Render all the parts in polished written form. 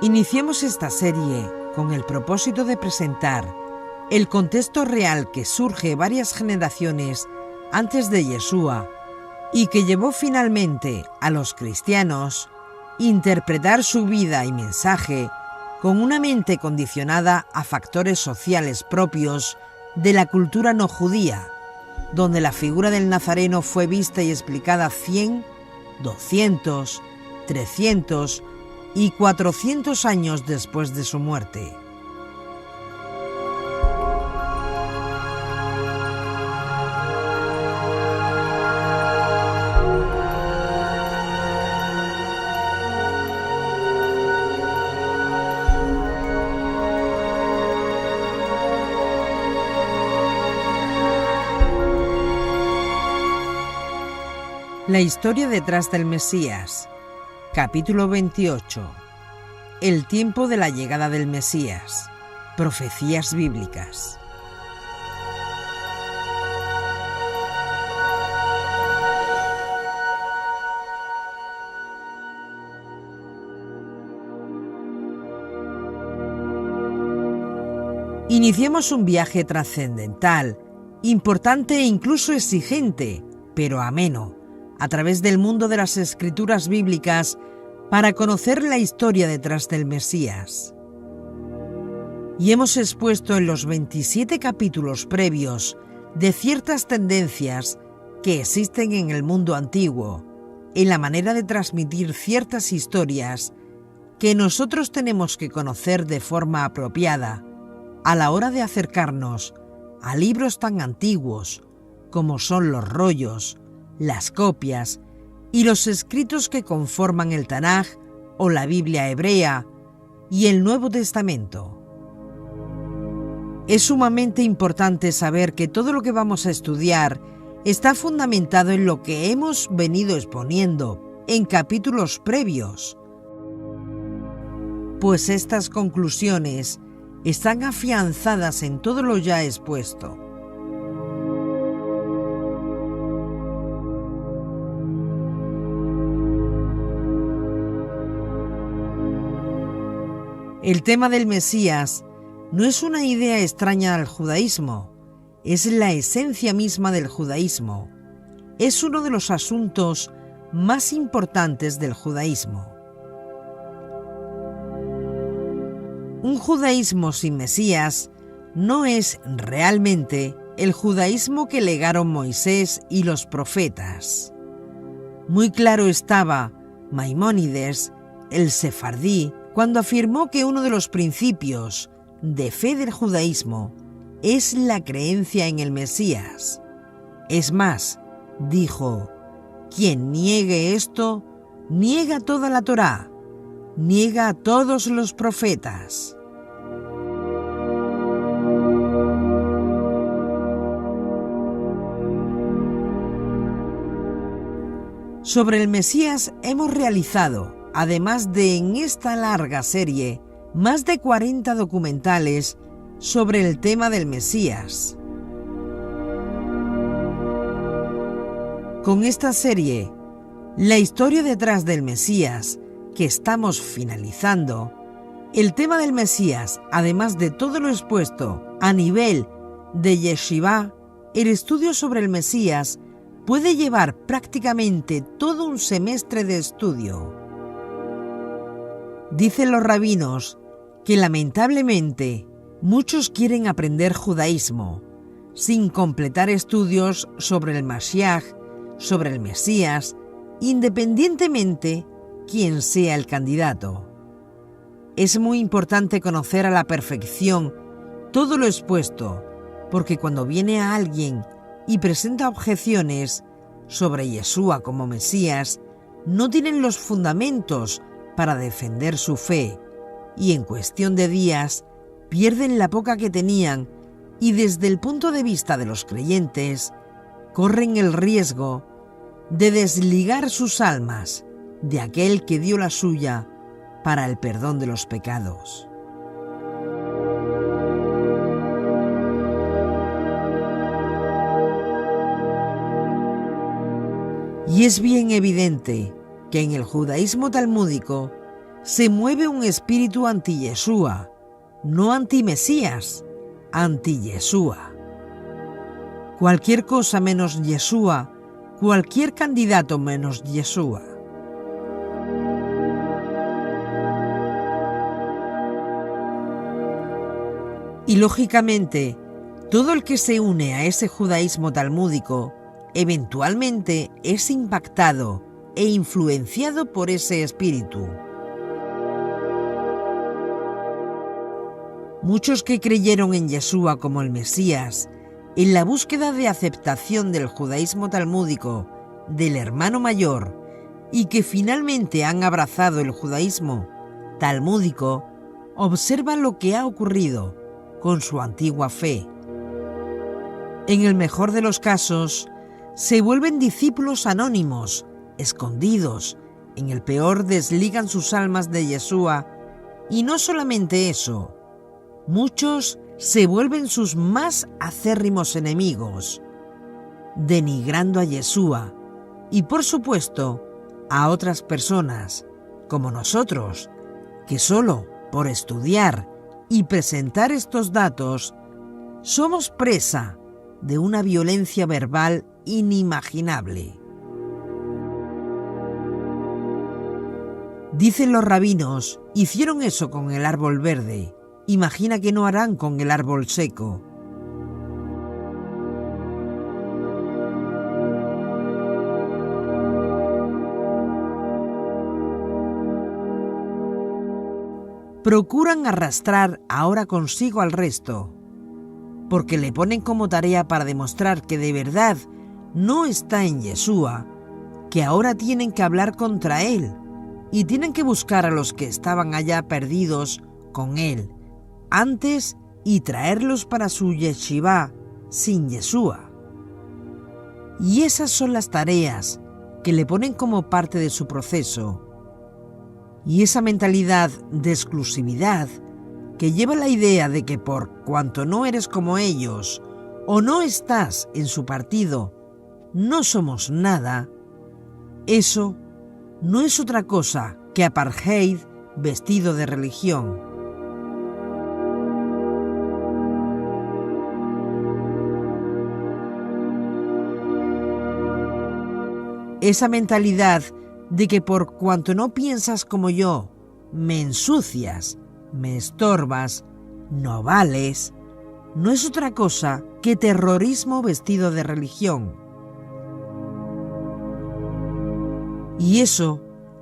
Iniciemos esta serie con el propósito de presentar el contexto real que surge varias generaciones antes de Yeshua y que llevó finalmente a los cristianos a interpretar su vida y mensaje con una mente condicionada a factores sociales propios de la cultura no judía, donde la figura del Nazareno fue vista y explicada 100, 200, 300 y 400 años después de su muerte. La historia detrás del Mesías. Capítulo 28. El tiempo de la llegada del Mesías. Profecías bíblicas. Iniciemos un viaje trascendental, importante e incluso exigente, pero ameno, a través del mundo de las escrituras bíblicas para conocer la historia detrás del Mesías. Y hemos expuesto en los 27 capítulos previos de ciertas tendencias que existen en el mundo antiguo, en la manera de transmitir ciertas historias que nosotros tenemos que conocer de forma apropiada a la hora de acercarnos a libros tan antiguos como son los rollos, las copias y los escritos que conforman el Tanaj o la Biblia hebrea y el Nuevo Testamento. Es sumamente importante saber que todo lo que vamos a estudiar está fundamentado en lo que hemos venido exponiendo en capítulos previos, pues estas conclusiones están afianzadas en todo lo ya expuesto. El tema del Mesías no es una idea extraña al judaísmo, es la esencia misma del judaísmo. Es uno de los asuntos más importantes del judaísmo. Un judaísmo sin Mesías no es realmente el judaísmo que legaron Moisés y los profetas. Muy claro estaba Maimónides, el sefardí, cuando afirmó que uno de los principios de fe del judaísmo es la creencia en el Mesías. Es más, dijo, quien niegue esto, niega toda la Torá, niega a todos los profetas. Sobre el Mesías hemos realizado, además de en esta larga serie, más de 40 documentales sobre el tema del Mesías. Con esta serie, la historia detrás del Mesías, que estamos finalizando, el tema del Mesías, además de todo lo expuesto a nivel de Yeshivá, el estudio sobre el Mesías puede llevar prácticamente todo un semestre de estudio. Dicen los rabinos que lamentablemente muchos quieren aprender judaísmo sin completar estudios sobre el Mashiach, sobre el Mesías, independientemente quién sea el candidato. Es muy importante conocer a la perfección todo lo expuesto, porque cuando viene a alguien y presenta objeciones sobre Yeshua como Mesías, no tienen los fundamentos para defender su fe, y en cuestión de días pierden la poca que tenían y desde el punto de vista de los creyentes corren el riesgo de desligar sus almas de aquel que dio la suya para el perdón de los pecados. Y es bien evidente que en el judaísmo talmúdico se mueve un espíritu anti-Yeshua, no anti-Mesías, anti-Yeshua. Cualquier cosa menos Yeshua, cualquier candidato menos Yeshua. Y lógicamente, todo el que se une a ese judaísmo talmúdico eventualmente es impactado e influenciado por ese espíritu. Muchos que creyeron en Yeshua como el Mesías, en la búsqueda de aceptación del judaísmo talmúdico del hermano mayor, y que finalmente han abrazado el judaísmo talmúdico, observan lo que ha ocurrido con su antigua fe. En el mejor de los casos, se vuelven discípulos anónimos, escondidos. En el peor, desligan sus almas de Yeshua. Y no solamente eso, muchos se vuelven sus más acérrimos enemigos, denigrando a Yeshua y, por supuesto, a otras personas, como nosotros, que solo por estudiar y presentar estos datos somos presa de una violencia verbal inimaginable. Dicen los rabinos, hicieron eso con el árbol verde, imagina que no harán con el árbol seco. Procuran arrastrar ahora consigo al resto, porque le ponen como tarea para demostrar que de verdad no está en Yeshua, que ahora tienen que hablar contra él y tienen que buscar a los que estaban allá perdidos con él antes y traerlos para su yeshivá sin Yeshua. Y esas son las tareas que le ponen como parte de su proceso. Y esa mentalidad de exclusividad que lleva la idea de que por cuanto no eres como ellos o no estás en su partido, no somos nada, eso no es otra cosa que apartheid vestido de religión. Esa mentalidad de que por cuanto no piensas como yo, me ensucias, me estorbas, no vales, no es otra cosa que terrorismo vestido de religión. Y eso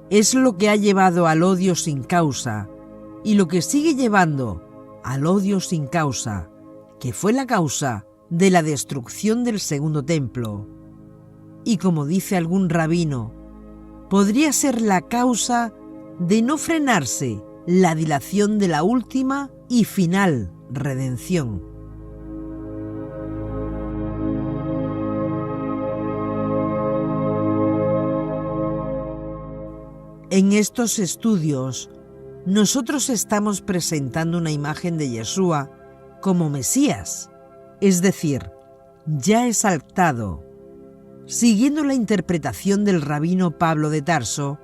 es lo que ha llevado al odio sin causa y lo que sigue llevando al odio sin causa, que fue la causa de la destrucción del segundo templo. Y como dice algún rabino, podría ser la causa de no frenarse la dilación de la última y final redención. En estos estudios, nosotros estamos presentando una imagen de Yeshua como Mesías, es decir, ya exaltado, siguiendo la interpretación del rabino Pablo de Tarso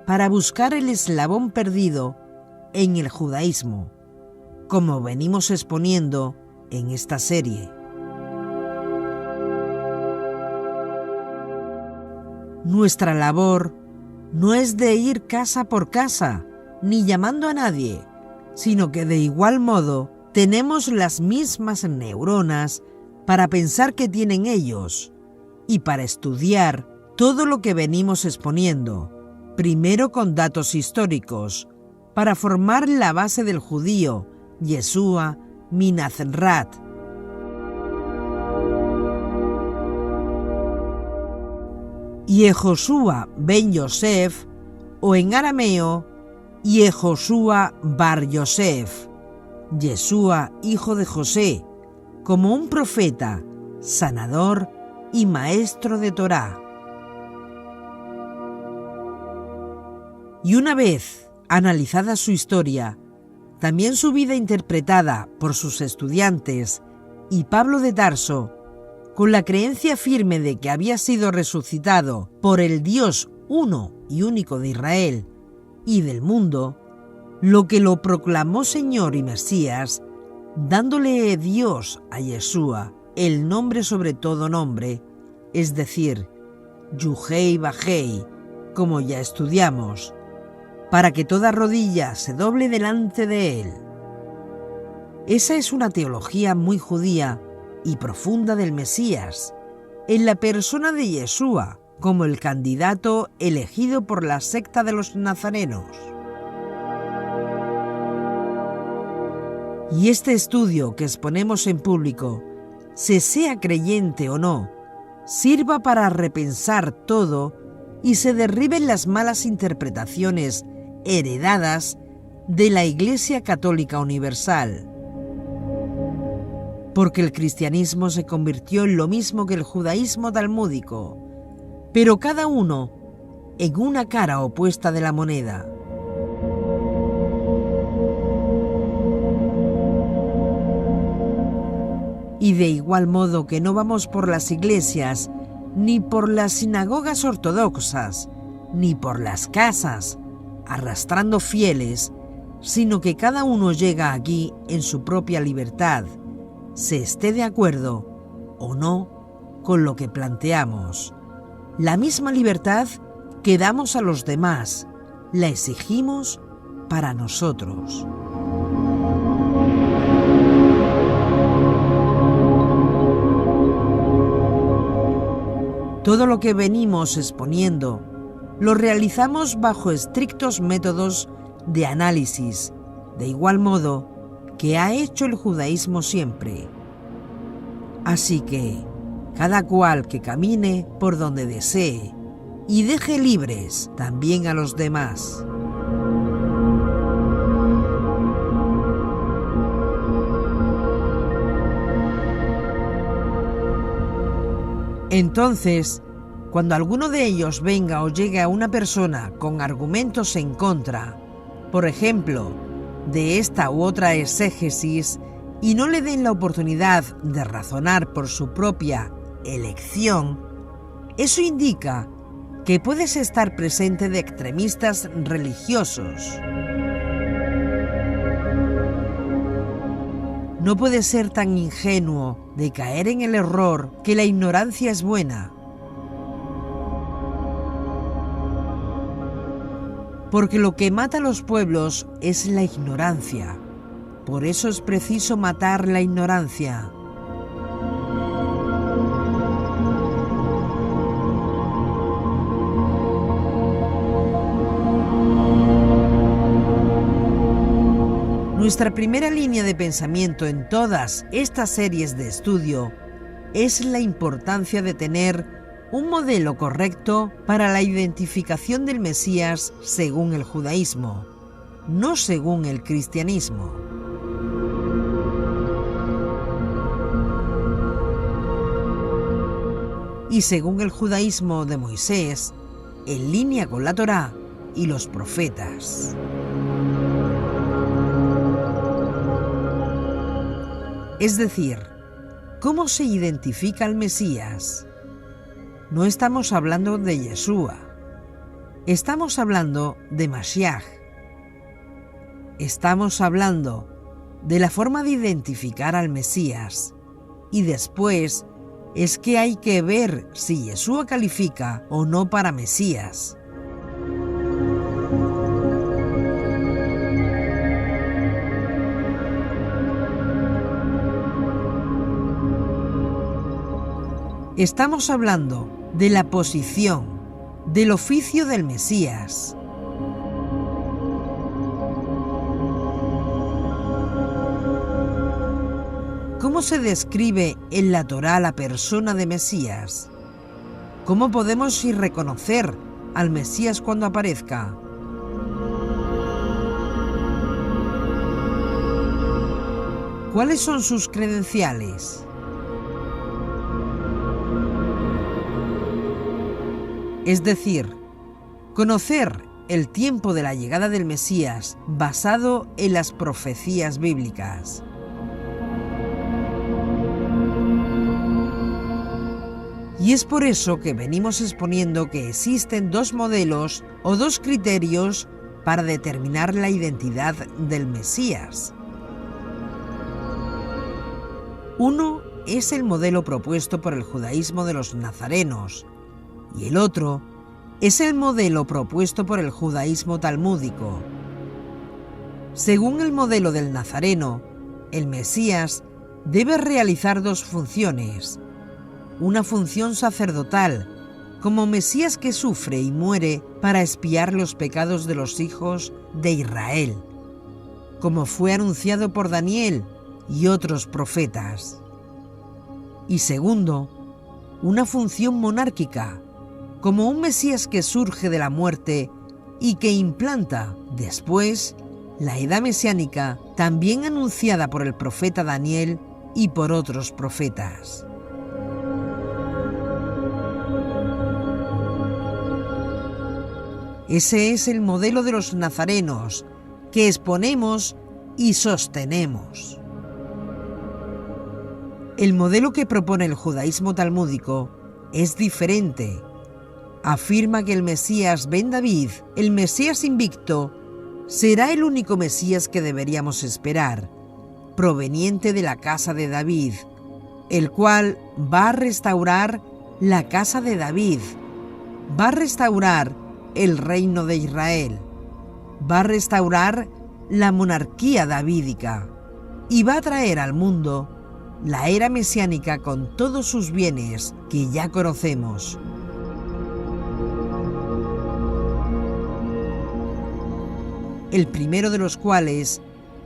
para buscar el eslabón perdido en el judaísmo, como venimos exponiendo en esta serie. Nuestra labor no es de ir casa por casa, ni llamando a nadie, sino que de igual modo tenemos las mismas neuronas para pensar que tienen ellos y para estudiar todo lo que venimos exponiendo, primero con datos históricos, para formar la base del judío, Yeshua Minazrat. Yehoshua ben Yosef, o en arameo, Yehoshua bar Yosef, Yeshua hijo de José, como un profeta, sanador y maestro de Torá. Y una vez analizada su historia, también su vida interpretada por sus estudiantes y Pablo de Tarso, con la creencia firme de que había sido resucitado por el Dios uno y único de Israel y del mundo, lo que lo proclamó Señor y Mesías, dándole Dios a Yeshua el nombre sobre todo nombre, es decir, Yuhei Bajei, como ya estudiamos, para que toda rodilla se doble delante de él. Esa es una teología muy judía y profunda del Mesías, en la persona de Yeshua, como el candidato elegido por la secta de los nazarenos. Y este estudio que exponemos en público, se sea creyente o no, sirva para repensar todo y se derriben las malas interpretaciones heredadas de la Iglesia Católica Universal. Porque el cristianismo se convirtió en lo mismo que el judaísmo talmúdico, pero cada uno en una cara opuesta de la moneda. Y de igual modo que no vamos por las iglesias, ni por las sinagogas ortodoxas, ni por las casas, arrastrando fieles, sino que cada uno llega aquí en su propia libertad, se esté de acuerdo o no con lo que planteamos. La misma libertad que damos a los demás, la exigimos para nosotros. Todo lo que venimos exponiendo lo realizamos bajo estrictos métodos de análisis, de igual modo que ha hecho el judaísmo siempre. Así que cada cual que camine por donde desee y deje libres también a los demás. Entonces, cuando alguno de ellos venga o llegue a una persona con argumentos en contra, por ejemplo, de esta u otra exégesis, y no le den la oportunidad de razonar por su propia elección, eso indica que puedes estar presente de extremistas religiosos. No puedes ser tan ingenuo de caer en el error que la ignorancia es buena. Porque lo que mata a los pueblos es la ignorancia. Por eso es preciso matar la ignorancia. Nuestra primera línea de pensamiento en todas estas series de estudio es la importancia de tener un modelo correcto para la identificación del Mesías según el judaísmo, no según el cristianismo. Y según el judaísmo de Moisés, en línea con la Torá y los profetas. Es decir, ¿cómo se identifica al Mesías? No estamos hablando de Yeshua, estamos hablando de Mashiach. Estamos hablando de la forma de identificar al Mesías y después es que hay que ver si Yeshua califica o no para Mesías. Estamos hablando de la posición, del oficio del Mesías. ¿Cómo se describe en la Torá la persona de Mesías? ¿Cómo podemos ir reconocer al Mesías cuando aparezca? ¿Cuáles son sus credenciales? Es decir, conocer el tiempo de la llegada del Mesías basado en las profecías bíblicas. Y es por eso que venimos exponiendo que existen dos modelos o dos criterios para determinar la identidad del Mesías. Uno es el modelo propuesto por el judaísmo de los nazarenos y el otro es el modelo propuesto por el judaísmo talmúdico. Según el modelo del nazareno, el Mesías debe realizar dos funciones: una función sacerdotal, como Mesías que sufre y muere para expiar los pecados de los hijos de Israel, como fue anunciado por Daniel y otros profetas. Y segundo, una función monárquica, como un Mesías que surge de la muerte y que implanta después la edad mesiánica, también anunciada por el profeta Daniel y por otros profetas. Ese es el modelo de los nazarenos que exponemos y sostenemos. El modelo que propone el judaísmo talmúdico es diferente. Afirma que el Mesías Ben David, el Mesías invicto, será el único Mesías que deberíamos esperar, proveniente de la casa de David, el cual va a restaurar la casa de David, va a restaurar el reino de Israel, va a restaurar la monarquía davídica y va a traer al mundo la era mesiánica con todos sus bienes que ya conocemos. El primero de los cuales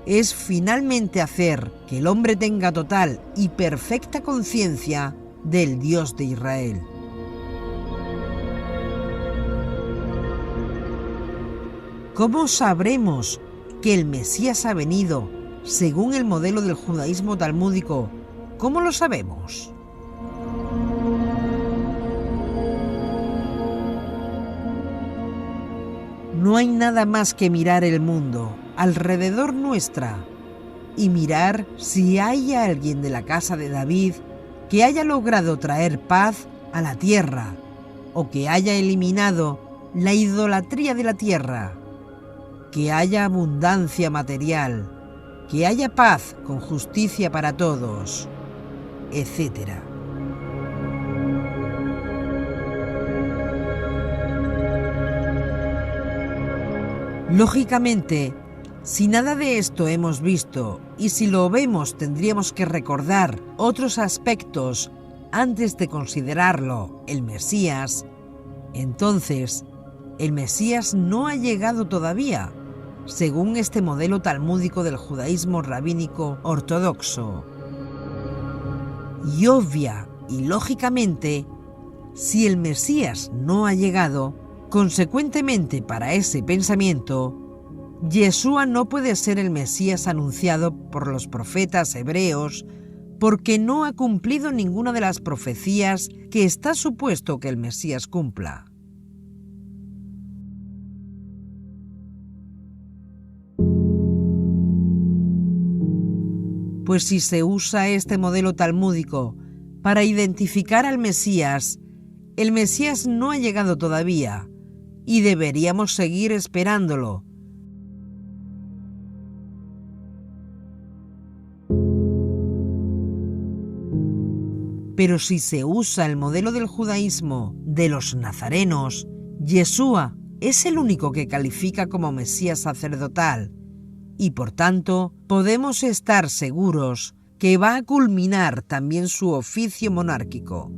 es finalmente hacer que el hombre tenga total y perfecta conciencia del Dios de Israel. ¿Cómo sabremos que el Mesías ha venido según el modelo del judaísmo talmúdico? ¿Cómo lo sabemos? No hay nada más que mirar el mundo alrededor nuestra y mirar si hay alguien de la casa de David que haya logrado traer paz a la tierra o que haya eliminado la idolatría de la tierra, que haya abundancia material, que haya paz con justicia para todos, etc. Lógicamente, si nada de esto hemos visto y si lo vemos tendríamos que recordar otros aspectos antes de considerarlo el Mesías, entonces el Mesías no ha llegado todavía, según este modelo talmúdico del judaísmo rabínico ortodoxo. Y obvia y lógicamente, si el Mesías no ha llegado, consecuentemente para ese pensamiento, Yeshua no puede ser el Mesías anunciado por los profetas hebreos porque no ha cumplido ninguna de las profecías que está supuesto que el Mesías cumpla. Pues si se usa este modelo talmúdico para identificar al Mesías, el Mesías no ha llegado todavía y deberíamos seguir esperándolo. Pero si se usa el modelo del judaísmo de los nazarenos, Yeshua es el único que califica como Mesías sacerdotal y por tanto podemos estar seguros que va a culminar también su oficio monárquico.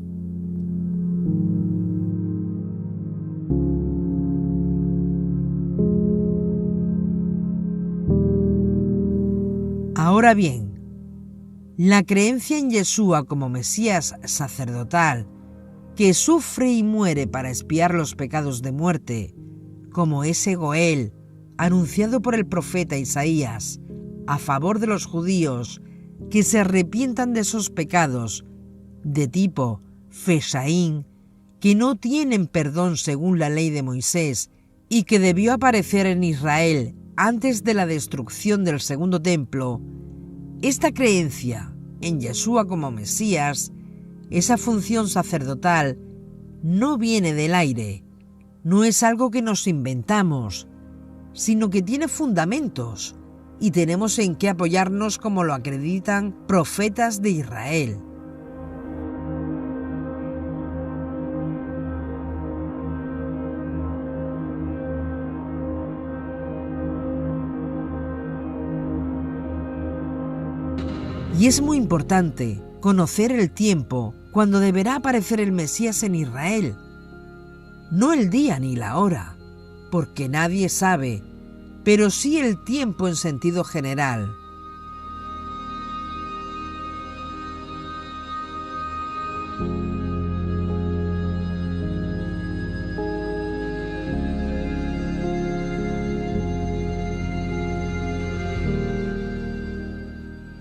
Ahora bien, la creencia en Yeshua como Mesías sacerdotal, que sufre y muere para expiar los pecados de muerte, como ese Goel anunciado por el profeta Isaías a favor de los judíos que se arrepientan de esos pecados de tipo Feshaín, que no tienen perdón según la ley de Moisés y que debió aparecer en Israel antes de la destrucción del segundo templo, esta creencia en Yeshua como Mesías, esa función sacerdotal, no viene del aire, no es algo que nos inventamos, sino que tiene fundamentos y tenemos en qué apoyarnos como lo acreditan profetas de Israel. Y es muy importante conocer el tiempo cuando deberá aparecer el Mesías en Israel. No el día ni la hora, porque nadie sabe, pero sí el tiempo en sentido general.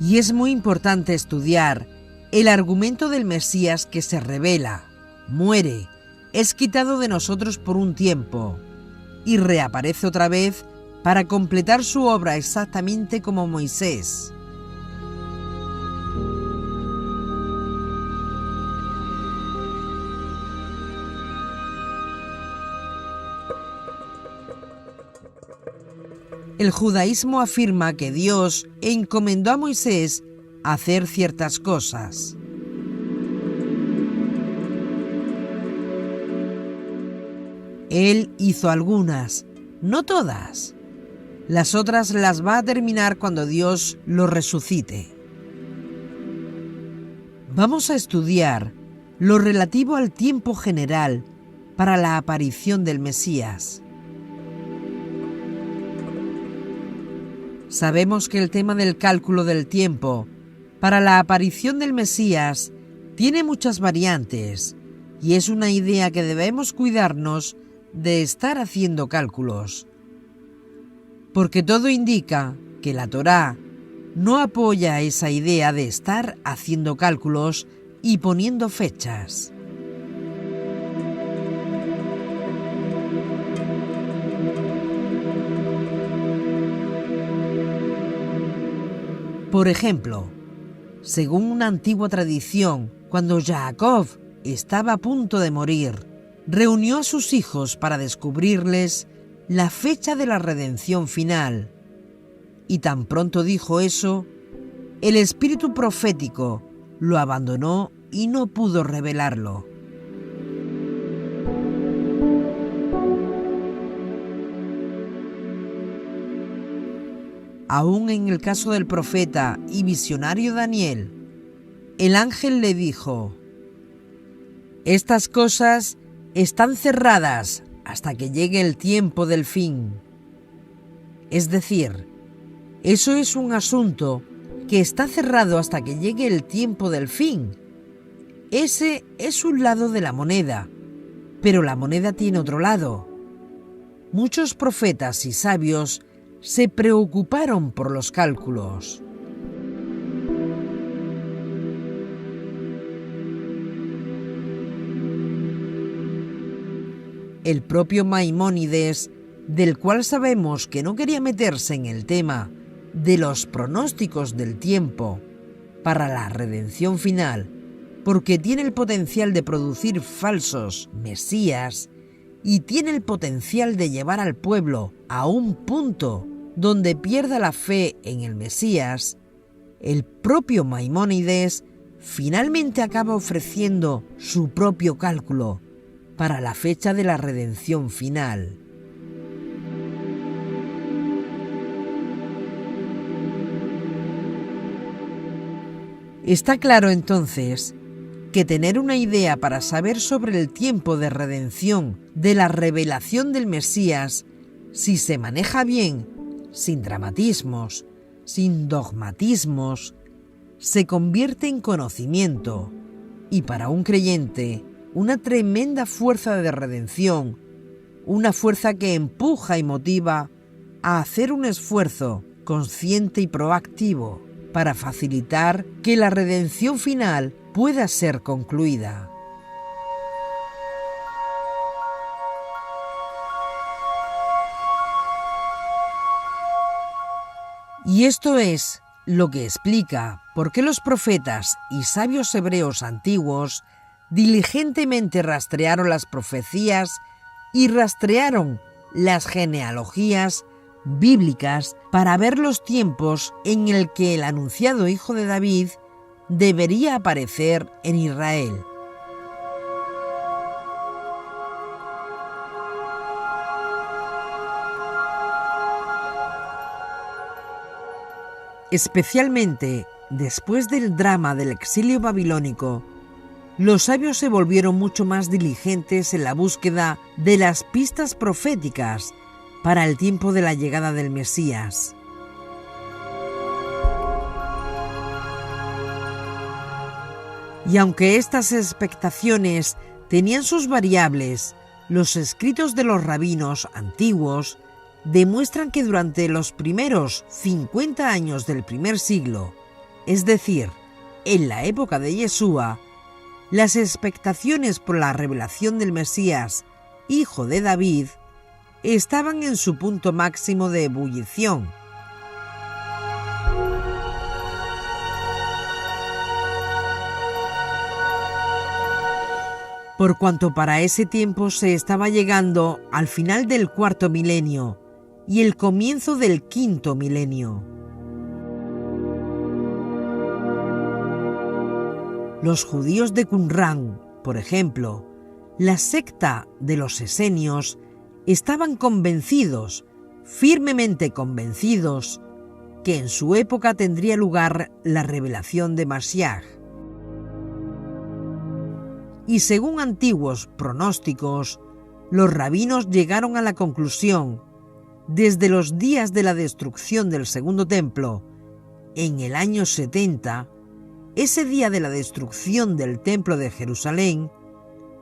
Y es muy importante estudiar el argumento del Mesías que se revela, muere, es quitado de nosotros por un tiempo y reaparece otra vez para completar su obra exactamente como Moisés. El judaísmo afirma que Dios encomendó a Moisés a hacer ciertas cosas. Él hizo algunas, no todas. Las otras las va a terminar cuando Dios lo resucite. Vamos a estudiar lo relativo al tiempo general para la aparición del Mesías. Sabemos que el tema del cálculo del tiempo para la aparición del Mesías tiene muchas variantes y es una idea que debemos cuidarnos de estar haciendo cálculos. Porque todo indica que la Torá no apoya esa idea de estar haciendo cálculos y poniendo fechas. Por ejemplo, según una antigua tradición, cuando Jacob estaba a punto de morir, reunió a sus hijos para descubrirles la fecha de la redención final. Y tan pronto dijo eso, el espíritu profético lo abandonó y no pudo revelarlo. Aún en el caso del profeta y visionario Daniel, el ángel le dijo: «Estas cosas están cerradas hasta que llegue el tiempo del fin». Es decir, eso es un asunto que está cerrado hasta que llegue el tiempo del fin. Ese es un lado de la moneda, pero la moneda tiene otro lado. Muchos profetas y sabios se preocuparon por los cálculos. El propio Maimónides, del cual sabemos que no quería meterse en el tema de los pronósticos del tiempo para la redención final, porque tiene el potencial de producir falsos mesías y tiene el potencial de llevar al pueblo a un punto donde pierda la fe en el Mesías, el propio Maimónides finalmente acaba ofreciendo su propio cálculo para la fecha de la redención final. Está claro entonces que tener una idea para saber sobre el tiempo de redención de la revelación del Mesías, si se maneja bien, sin dramatismos, sin dogmatismos, se convierte en conocimiento y para un creyente una tremenda fuerza de redención, una fuerza que empuja y motiva a hacer un esfuerzo consciente y proactivo para facilitar que la redención final pueda ser concluida. Y esto es lo que explica por qué los profetas y sabios hebreos antiguos diligentemente rastrearon las profecías y rastrearon las genealogías bíblicas para ver los tiempos en el que el anunciado hijo de David debería aparecer en Israel. Especialmente después del drama del exilio babilónico, los sabios se volvieron mucho más diligentes en la búsqueda de las pistas proféticas para el tiempo de la llegada del Mesías. Y aunque estas expectaciones tenían sus variables, los escritos de los rabinos antiguos demuestran que durante los primeros 50 años del primer siglo, es decir, en la época de Yeshua, las expectaciones por la revelación del Mesías, hijo de David, estaban en su punto máximo de ebullición. Por cuanto para ese tiempo se estaba llegando al final del cuarto milenio y el comienzo del quinto milenio. Los judíos de Qumrán, por ejemplo, la secta de los esenios, estaban convencidos, firmemente convencidos, que en su época tendría lugar la revelación de Mashiach. Y según antiguos pronósticos, los rabinos llegaron a la conclusión, desde los días de la destrucción del segundo templo, en el año 70, ese día de la destrucción del templo de Jerusalén,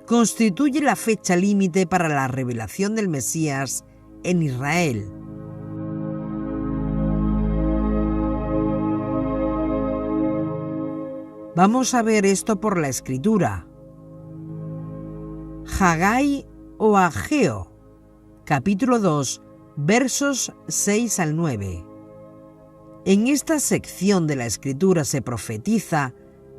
constituye la fecha límite para la revelación del Mesías en Israel. Vamos a ver esto por la Escritura. Hagai o Ageo, capítulo 2, versos 6 al 9. En esta sección de la Escritura se profetiza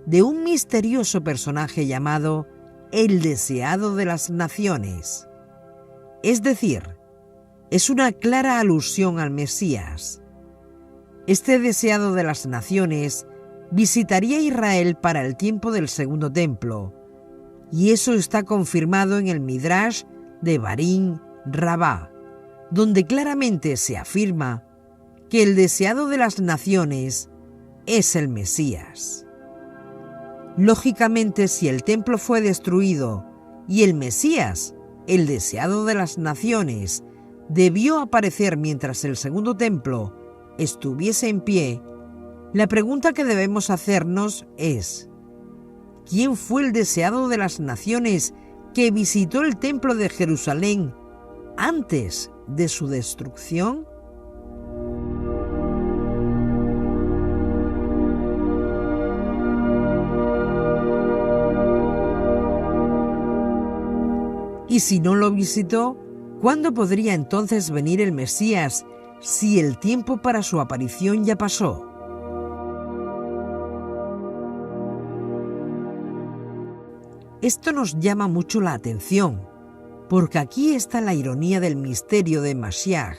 de un misterioso personaje llamado el deseado de las naciones. Es decir, es una clara alusión al Mesías. Este deseado de las naciones visitaría Israel para el tiempo del segundo templo, y eso está confirmado en el Midrash de Barín Rabá, donde claramente se afirma que el deseado de las naciones es el Mesías. Lógicamente, si el templo fue destruido y el Mesías, el deseado de las naciones, debió aparecer mientras el segundo templo estuviese en pie, la pregunta que debemos hacernos es: ¿quién fue el deseado de las naciones que visitó el templo de Jerusalén antes de su destrucción? Y si no lo visitó, ¿cuándo podría entonces venir el Mesías si el tiempo para su aparición ya pasó? Esto nos llama mucho la atención, porque aquí está la ironía del misterio de Mashiach,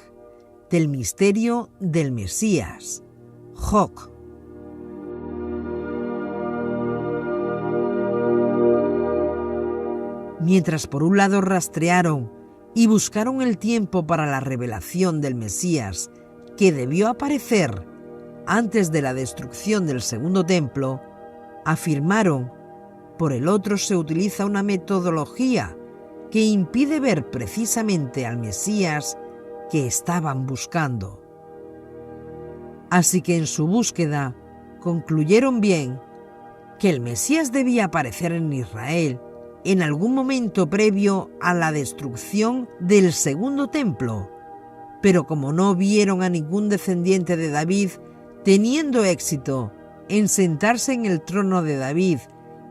del misterio del Mesías, Jok. Mientras por un lado rastrearon y buscaron el tiempo para la revelación del Mesías, que debió aparecer antes de la destrucción del segundo templo, afirmaron, por el otro se utiliza una metodología que impide ver precisamente al Mesías que estaban buscando. Así que en su búsqueda concluyeron bien que el Mesías debía aparecer en Israel en algún momento previo a la destrucción del segundo templo, pero como no vieron a ningún descendiente de David teniendo éxito en sentarse en el trono de David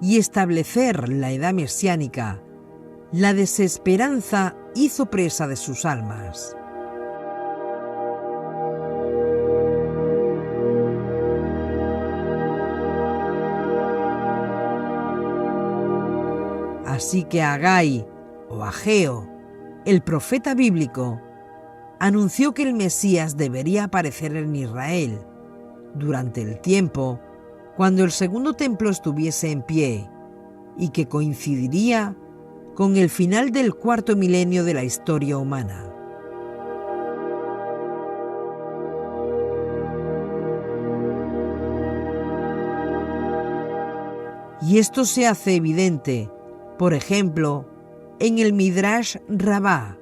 y establecer la edad mesiánica, la desesperanza hizo presa de sus almas. Así que Hagai o Ageo, el profeta bíblico, anunció que el Mesías debería aparecer en Israel durante el tiempo cuando el segundo templo estuviese en pie y que coincidiría con el final del cuarto milenio de la historia humana. Y esto se hace evidente, por ejemplo, en el Midrash Rabbah,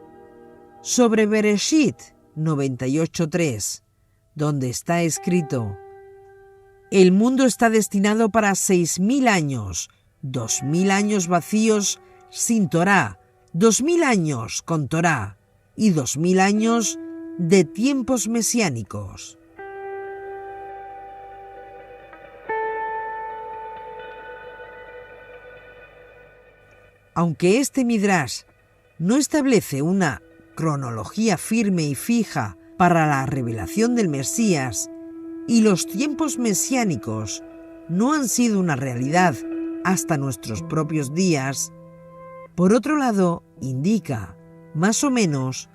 sobre Bereshit 98.3, donde está escrito: el mundo está destinado para 6.000 años, 2.000 años vacíos sin Torá, 2.000 años con Torá y 2.000 años de tiempos mesiánicos. Aunque este Midrash no establece una cronología firme y fija para la revelación del Mesías, y los tiempos mesiánicos no han sido una realidad hasta nuestros propios días, por otro lado, indica, más o menos,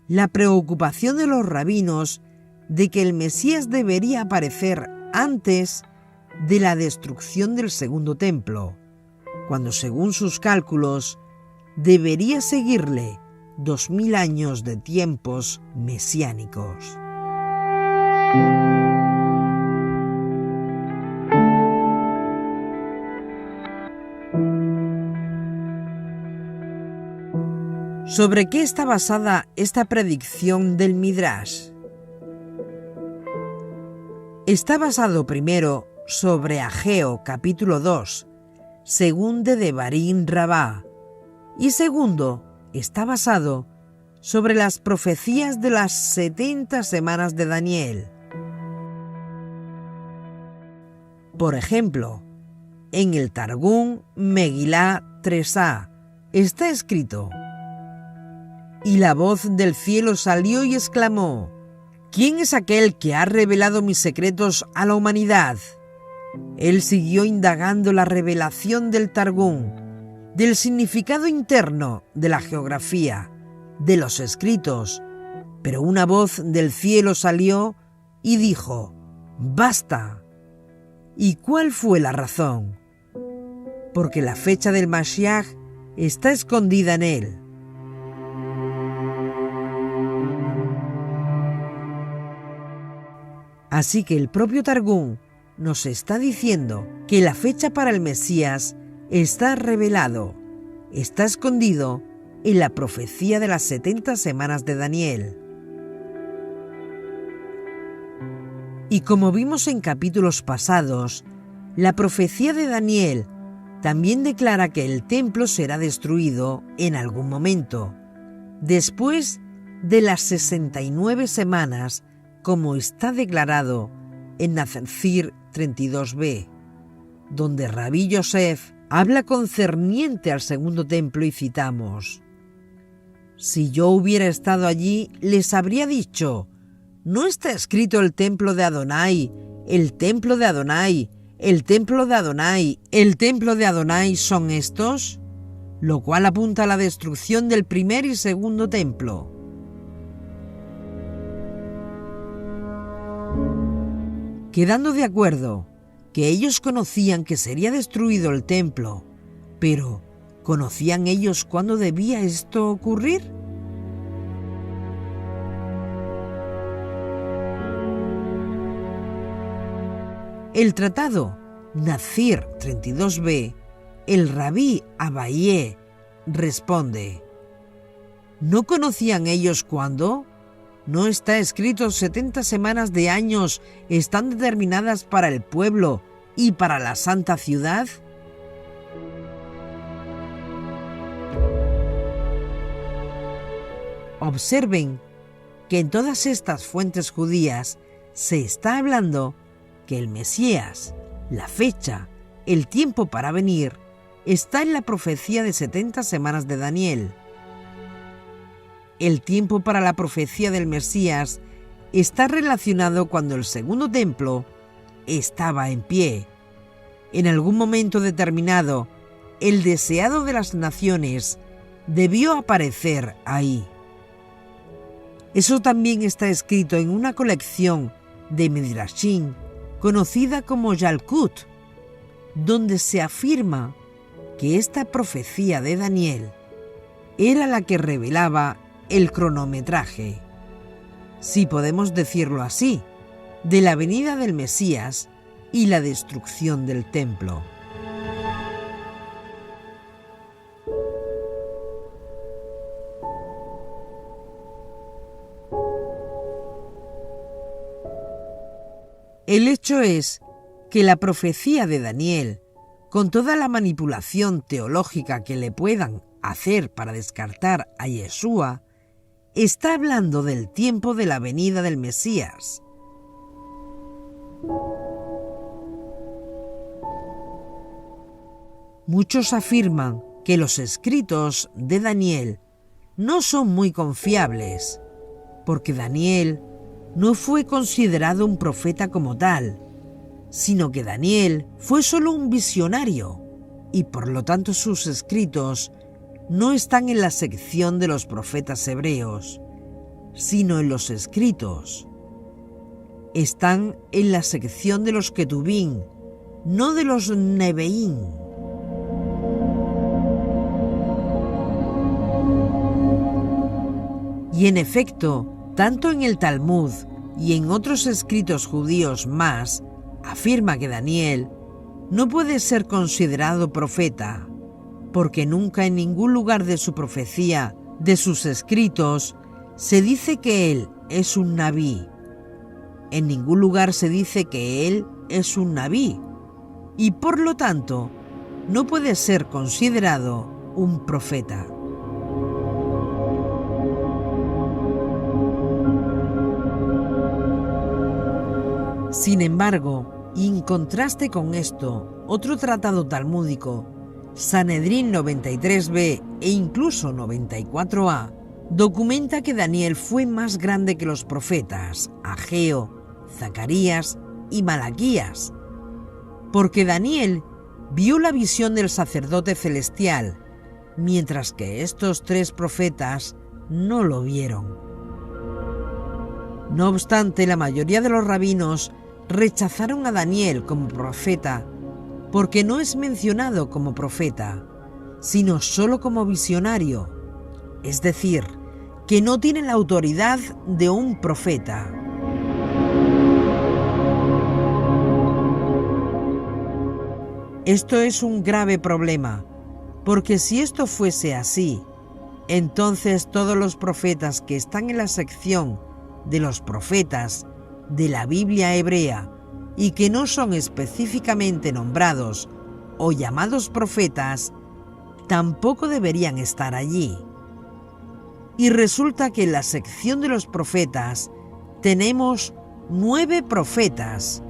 la preocupación de los rabinos de que el Mesías debería aparecer antes de la destrucción del segundo templo, cuando, según sus cálculos, debería seguirle 2.000 años de tiempos mesiánicos. ¿Sobre qué está basada esta predicción del Midrash? Está basado primero sobre Ageo capítulo 2, según de Devarim Rabbah, y segundo, está basado sobre las profecías de las 70 semanas de Daniel. Por ejemplo, en el Targum Megilá 3a está escrito: y la voz del cielo salió y exclamó: ¿quién es aquel que ha revelado mis secretos a la humanidad? Él siguió indagando la revelación del Targum, del significado interno de la geografía, de los escritos, pero una voz del cielo salió y dijo: ¡basta! ¿Y cuál fue la razón? Porque la fecha del Mashiach está escondida en él. Así que el propio Targum nos está diciendo que la fecha para el Mesías está revelado, está escondido en la profecía de las 70 semanas de Daniel. Y como vimos en capítulos pasados, la profecía de Daniel también declara que el templo será destruido en algún momento, después de las 69 semanas, como está declarado en Nazir 32b, donde Rabí Yosef habla concerniente al segundo templo y citamos: si yo hubiera estado allí, les habría dicho: ¿no está escrito el templo de Adonai, el templo de Adonai, el templo de Adonai, el templo de Adonai son estos? Lo cual apunta a la destrucción del primer y segundo templo. Quedando de acuerdo que ellos conocían que sería destruido el templo, pero ¿conocían ellos cuándo debía esto ocurrir? El tratado Nazir 32b, el rabí Abayé responde: ¿no conocían ellos cuándo? ¿No está escrito 70 semanas de años están determinadas para el pueblo y para la santa ciudad? Observen que en todas estas fuentes judías se está hablando que el Mesías, la fecha, el tiempo para venir, está en la profecía de 70 semanas de Daniel. El tiempo para la profecía del Mesías está relacionado cuando el segundo templo estaba en pie. En algún momento determinado, el deseado de las naciones debió aparecer ahí. Eso también está escrito en una colección de Midrashim conocida como Yalkut, donde se afirma que esta profecía de Daniel era la que revelaba el cronometraje, si podemos decirlo así, de la venida del Mesías y la destrucción del templo. El hecho es que la profecía de Daniel, con toda la manipulación teológica que le puedan hacer para descartar a Yeshua, está hablando del tiempo de la venida del Mesías. Muchos afirman que los escritos de Daniel no son muy confiables, porque Daniel no fue considerado un profeta como tal, sino que Daniel fue solo un visionario, y por lo tanto sus escritos no están en la sección de los profetas hebreos, sino en los escritos. Están en la sección de los Ketubim, no de los Nebeín. Y en efecto, tanto en el Talmud y en otros escritos judíos más, afirma que Daniel no puede ser considerado profeta, porque nunca en ningún lugar de su profecía, de sus escritos, se dice que él es un nabí. En ningún lugar se dice que él es un nabí, y por lo tanto, no puede ser considerado un profeta. Sin embargo, y en contraste con esto, otro tratado talmúdico, Sanedrín 93b e incluso 94a, documenta que Daniel fue más grande que los profetas Ageo, Zacarías y Malaquías, porque Daniel vio la visión del sacerdote celestial, mientras que estos tres profetas no lo vieron. No obstante, la mayoría de los rabinos rechazaron a Daniel como profeta porque no es mencionado como profeta, sino solo como visionario, es decir, que no tiene la autoridad de un profeta. Esto es un grave problema, porque si esto fuese así, entonces todos los profetas que están en la sección de los profetas de la Biblia hebrea y que no son específicamente nombrados o llamados profetas, tampoco deberían estar allí. Y resulta que en la sección de los profetas tenemos 9 profetas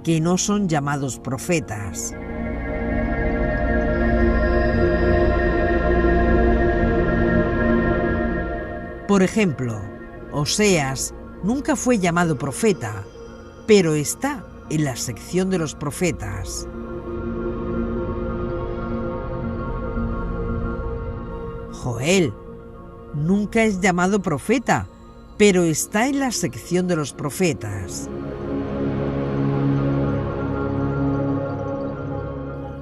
que no son llamados profetas. Por ejemplo, Oseas nunca fue llamado profeta, pero está en la sección de los profetas. Joel nunca es llamado profeta, pero está en la sección de los profetas.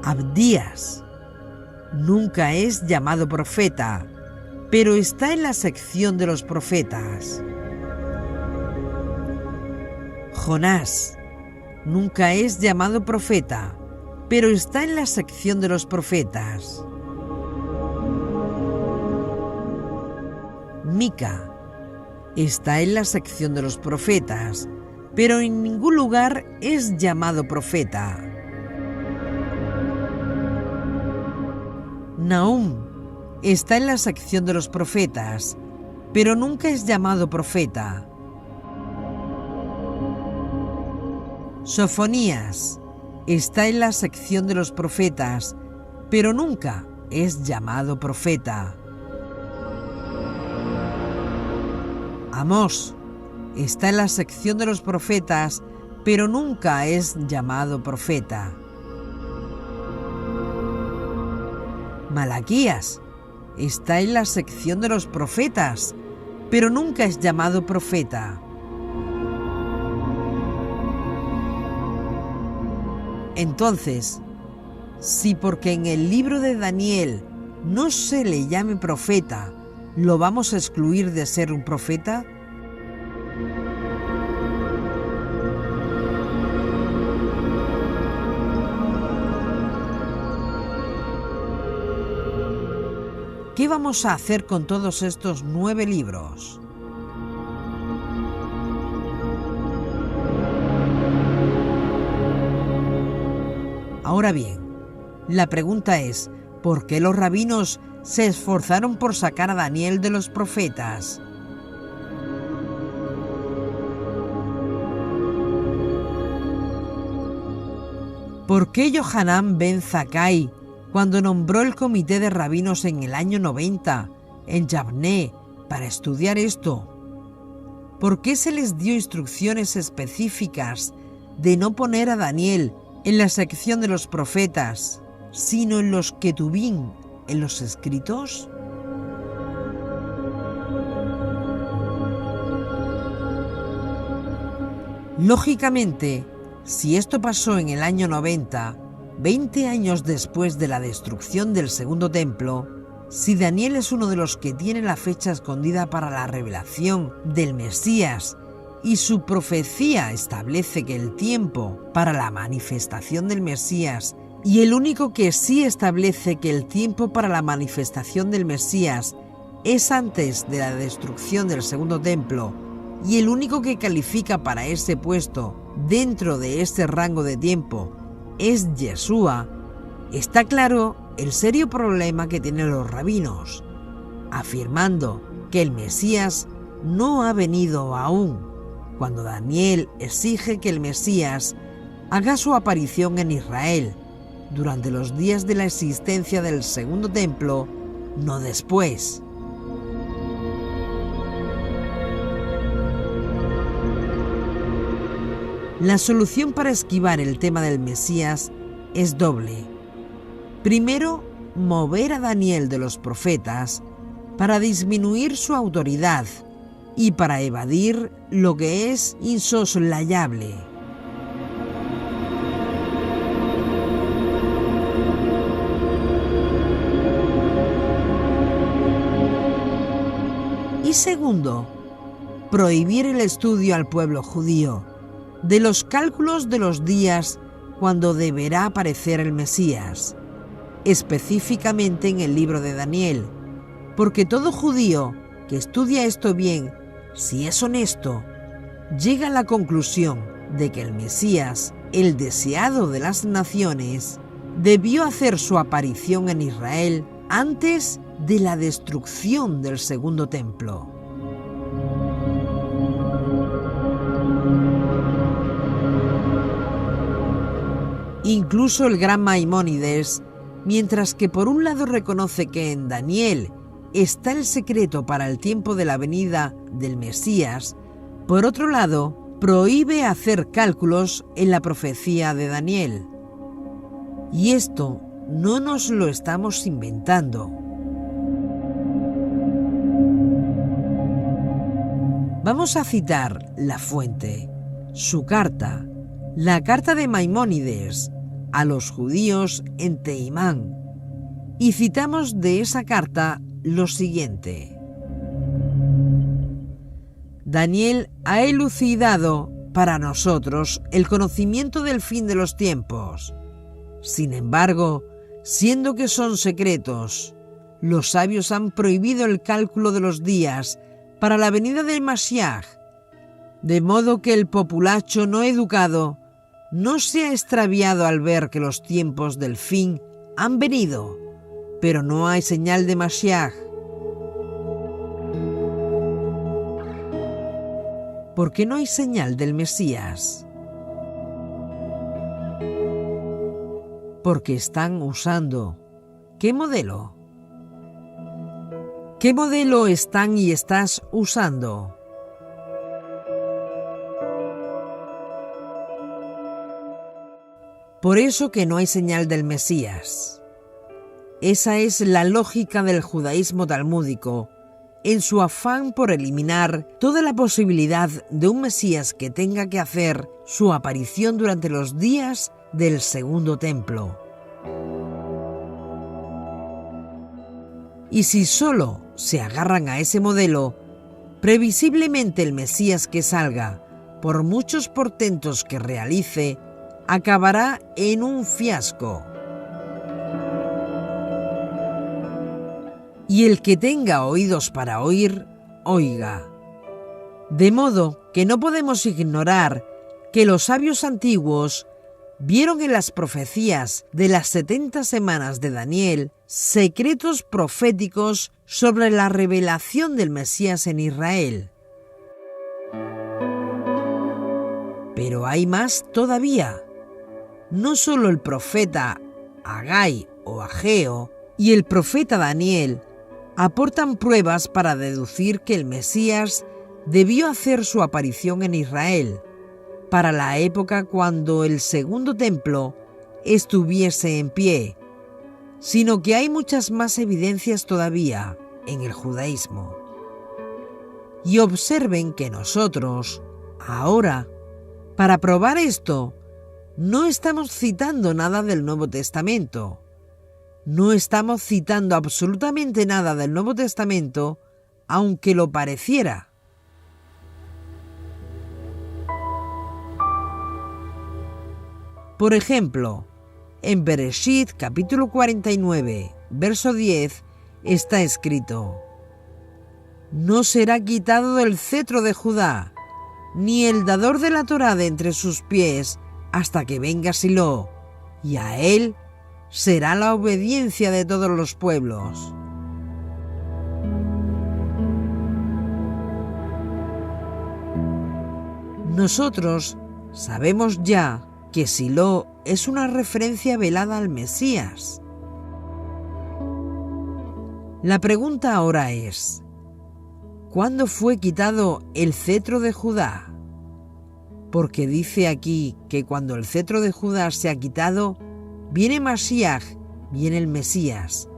Abdías nunca es llamado profeta, pero está en la sección de los profetas. Jonás nunca es llamado profeta, pero está en la sección de los profetas. Mica está en la sección de los profetas, pero en ningún lugar es llamado profeta. Nahum está en la sección de los profetas, pero nunca es llamado profeta. Sofonías está en la sección de los profetas, pero nunca es llamado profeta. Amós está en la sección de los profetas, pero nunca es llamado profeta. Malaquías está en la sección de los profetas, pero nunca es llamado profeta. Entonces, si porque en el libro de Daniel no se le llame profeta, ¿lo vamos a excluir de ser un profeta? ¿Qué vamos a hacer con todos estos 9 libros? Ahora bien, la pregunta es, ¿por qué los rabinos se esforzaron por sacar a Daniel de los profetas? ¿Por qué Yohanan ben Zakkai, cuando nombró el comité de rabinos en el año 90 en Yavné para estudiar esto, por qué se les dio instrucciones específicas de no poner a Daniel en la sección de los profetas, sino en los Ketubín, en los escritos? Lógicamente, si esto pasó en el año 90, 20 años después de la destrucción del segundo templo, si Daniel es uno de los que tiene la fecha escondida para la revelación del Mesías y su profecía establece que el tiempo para la manifestación del Mesías, y el único que sí establece que el tiempo para la manifestación del Mesías es antes de la destrucción del segundo templo, y el único que califica para ese puesto dentro de este rango de tiempo es Yeshua, está claro el serio problema que tienen los rabinos, afirmando que el Mesías no ha venido aún, cuando Daniel exige que el Mesías haga su aparición en Israel durante los días de la existencia del segundo templo, no después. La solución para esquivar el tema del Mesías es doble. Primero, mover a Daniel de los profetas para disminuir su autoridad y para evadir lo que es insoslayable. Y segundo, prohibir el estudio al pueblo judío de los cálculos de los días cuando deberá aparecer el Mesías, específicamente en el libro de Daniel, porque todo judío que estudia esto bien, si es honesto, llega a la conclusión de que el Mesías, el deseado de las naciones, debió hacer su aparición en Israel antes de la destrucción del segundo templo. Incluso el gran Maimónides, mientras que por un lado reconoce que en Daniel está el secreto para el tiempo de la venida del Mesías, por otro lado prohíbe hacer cálculos en la profecía de Daniel. Y esto no nos lo estamos inventando. Vamos a citar la fuente, su carta, la carta de Maimónides a los judíos en Teimán, y citamos de esa carta lo siguiente. Daniel ha elucidado para nosotros el conocimiento del fin de los tiempos. Sin embargo, siendo que son secretos, los sabios han prohibido el cálculo de los días para la venida del Mashiach, de modo que el populacho no educado no se ha extraviado al ver que los tiempos del fin han venido, pero no hay señal de Mashiach. ¿Por qué no hay señal del Mesías? Porque están usando ¿qué modelo? ¿Qué modelo están y estás usando? Por eso que no hay señal del Mesías. Esa es la lógica del judaísmo talmúdico, en su afán por eliminar toda la posibilidad de un Mesías que tenga que hacer su aparición durante los días del segundo templo. Y si solo se agarran a ese modelo, previsiblemente el Mesías que salga, por muchos portentos que realice, acabará en un fiasco. Y el que tenga oídos para oír, oiga. De modo que no podemos ignorar que los sabios antiguos vieron en las profecías de las 70 semanas de Daniel secretos proféticos sobre la revelación del Mesías en Israel. Pero hay más todavía. No solo el profeta Hagai o Ageo y el profeta Daniel aportan pruebas para deducir que el Mesías debió hacer su aparición en Israel para la época cuando el segundo templo estuviese en pie, sino que hay muchas más evidencias todavía en el judaísmo. Y observen que nosotros, ahora, para probar esto, no estamos citando nada del Nuevo Testamento. No estamos citando absolutamente nada del Nuevo Testamento, aunque lo pareciera. Por ejemplo, en Bereshit capítulo 49, verso 10, está escrito: «No será quitado del cetro de Judá, ni el dador de la Torá de entre sus pies, hasta que venga Silo, y a él será la obediencia de todos los pueblos». Nosotros sabemos ya que Silo es una referencia velada al Mesías. La pregunta ahora es: ¿cuándo fue quitado el cetro de Judá? Porque dice aquí que cuando el cetro de Judá se ha quitado, viene Mashiach, viene el Mesías.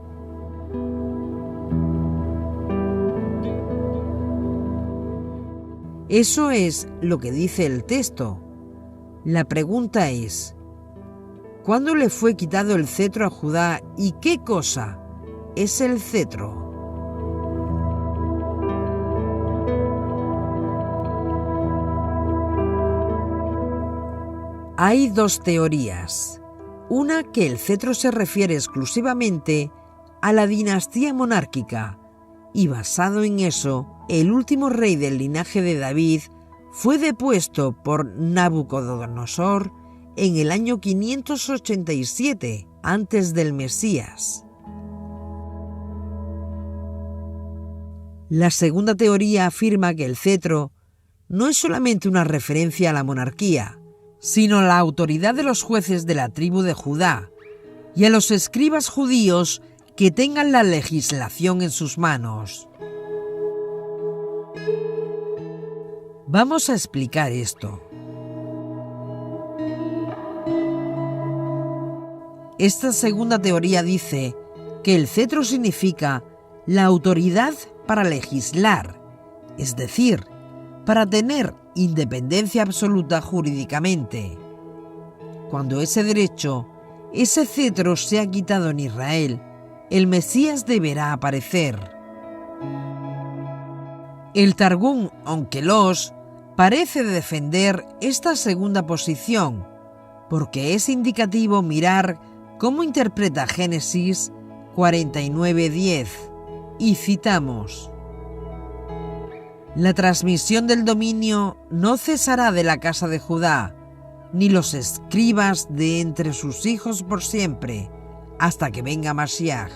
Eso es lo que dice el texto. La pregunta es: ¿cuándo le fue quitado el cetro a Judá y qué cosa es el cetro? Hay dos teorías. Una, que el cetro se refiere exclusivamente a la dinastía monárquica, y basado en eso, el último rey del linaje de David fue depuesto por Nabucodonosor en el año 587 antes del Mesías. La segunda teoría afirma que el cetro no es solamente una referencia a la monarquía, sino a la autoridad de los jueces de la tribu de Judá y a los escribas judíos que tengan la legislación en sus manos. Vamos a explicar esto. Esta segunda teoría dice que el cetro significa la autoridad para legislar, es decir, para tener independencia absoluta jurídicamente. Cuando ese derecho, ese cetro se ha quitado en Israel, el Mesías deberá aparecer. El Targum Onkelos parece defender esta segunda posición, porque es indicativo mirar cómo interpreta Génesis 49:10, y citamos: «La transmisión del dominio no cesará de la casa de Judá, ni los escribas de entre sus hijos por siempre, hasta que venga Mashiach».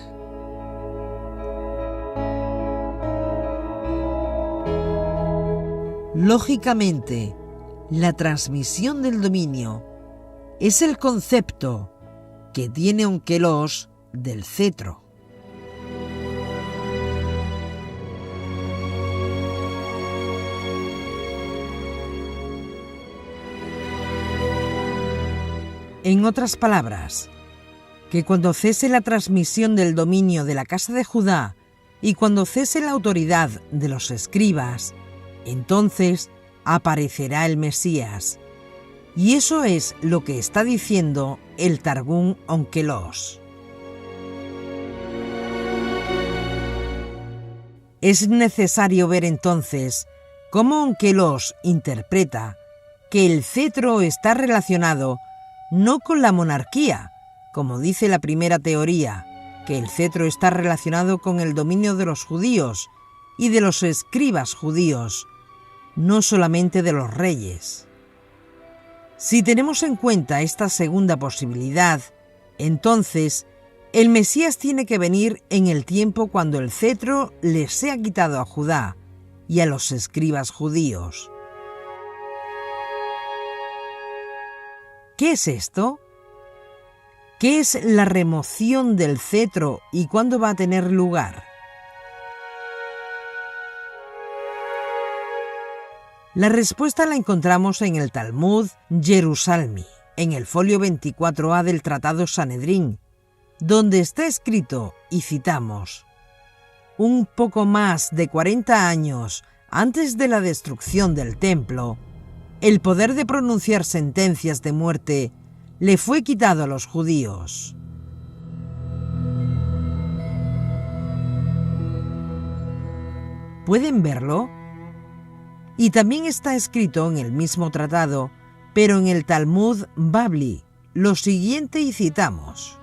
Lógicamente, la transmisión del dominio es el concepto que tiene Onkelos del cetro. En otras palabras, que cuando cese la transmisión del dominio de la casa de Judá y cuando cese la autoridad de los escribas, entonces aparecerá el Mesías. Y eso es lo que está diciendo el Targum Onkelos. Es necesario ver entonces cómo Onkelos interpreta que el cetro está relacionado no con la monarquía, como dice la primera teoría, que el cetro está relacionado con el dominio de los judíos y de los escribas judíos, no solamente de los reyes. Si tenemos en cuenta esta segunda posibilidad, entonces el Mesías tiene que venir en el tiempo cuando el cetro les sea quitado a Judá y a los escribas judíos. ¿Qué es esto? ¿Qué es la remoción del cetro y cuándo va a tener lugar? La respuesta la encontramos en el Talmud Jerusalmi, en el folio 24a del Tratado Sanedrín, donde está escrito, y citamos: un poco más de 40 años antes de la destrucción del templo, el poder de pronunciar sentencias de muerte le fue quitado a los judíos. ¿Pueden verlo? Y también está escrito en el mismo tratado, pero en el Talmud Babli, lo siguiente, y citamos: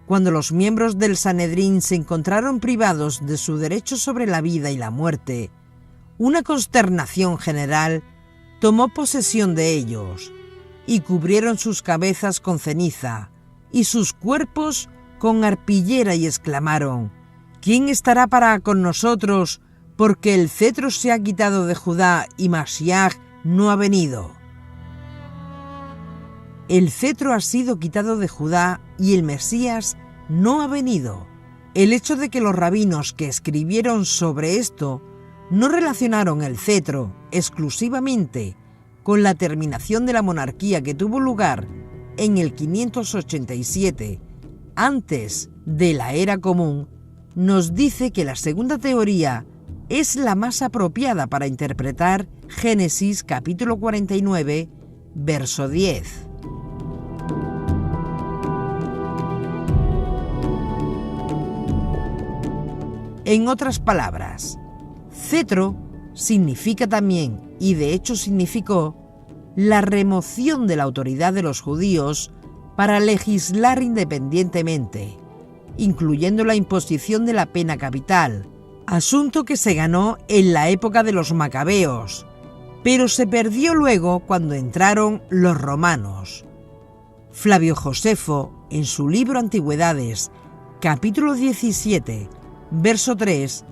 cuando los miembros del Sanedrín se encontraron privados de su derecho sobre la vida y la muerte, una consternación general tomó posesión de ellos, y cubrieron sus cabezas con ceniza, y sus cuerpos con arpillera, y exclamaron: ¿quién estará para con nosotros? Porque el cetro se ha quitado de Judá y Mashiach no ha venido. El cetro ha sido quitado de Judá y el Mesías no ha venido. El hecho de que los rabinos que escribieron sobre esto no relacionaron el cetro exclusivamente con la terminación de la monarquía que tuvo lugar en el 587, antes de la Era Común, nos dice que la segunda teoría es la más apropiada para interpretar Génesis capítulo 49, verso 10. En otras palabras, cetro significa también, y de hecho significó, la remoción de la autoridad de los judíos para legislar independientemente, incluyendo la imposición de la pena capital, asunto que se ganó en la época de los macabeos, pero se perdió luego cuando entraron los romanos. Flavio Josefo, en su libro Antigüedades, capítulo 17, verso 3,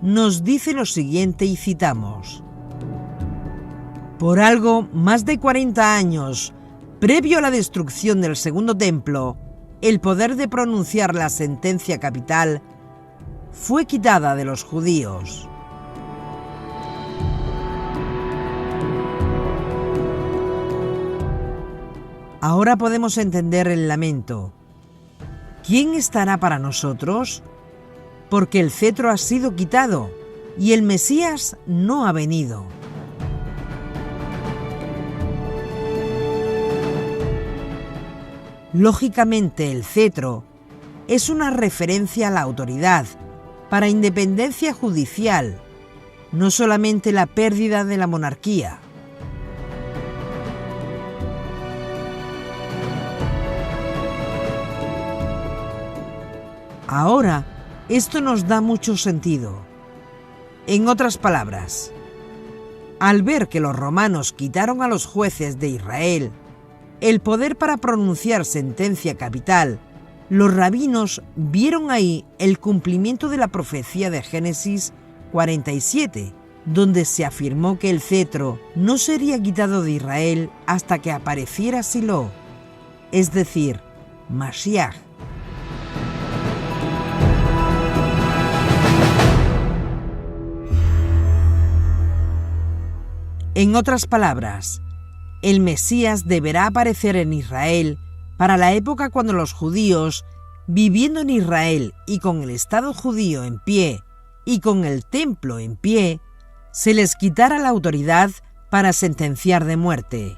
nos dice lo siguiente, y citamos: por algo más de 40 años, previo a la destrucción del segundo templo, el poder de pronunciar la sentencia capital fue quitada de los judíos. Ahora podemos entender el lamento. ¿Quién estará para nosotros? Porque el cetro ha sido quitado y el Mesías no ha venido. Lógicamente, el cetro es una referencia a la autoridad para independencia judicial, no solamente la pérdida de la monarquía. Ahora, esto nos da mucho sentido. En otras palabras, al ver que los romanos quitaron a los jueces de Israel el poder para pronunciar sentencia capital, los rabinos vieron ahí el cumplimiento de la profecía de Génesis 47, donde se afirmó que el cetro no sería quitado de Israel hasta que apareciera Silo, es decir, Mashiach. En otras palabras, el Mesías deberá aparecer en Israel para la época cuando los judíos viviendo en Israel y con el Estado judío en pie y con el templo en pie, se les quitara la autoridad para sentenciar de muerte.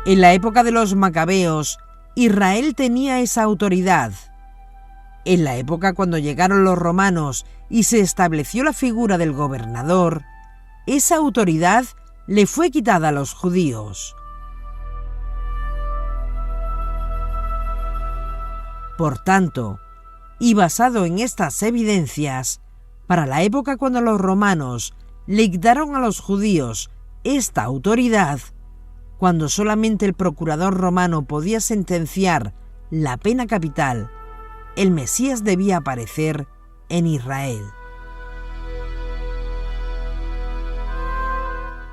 En la época de los macabeos, Israel tenía esa autoridad. En la época cuando llegaron los romanos y se estableció la figura del gobernador, esa autoridad le fue quitada a los judíos. Por tanto, y basado en estas evidencias, para la época cuando los romanos le quitaron a los judíos esta autoridad, cuando solamente el procurador romano podía sentenciar la pena capital, el Mesías debía aparecer en Israel.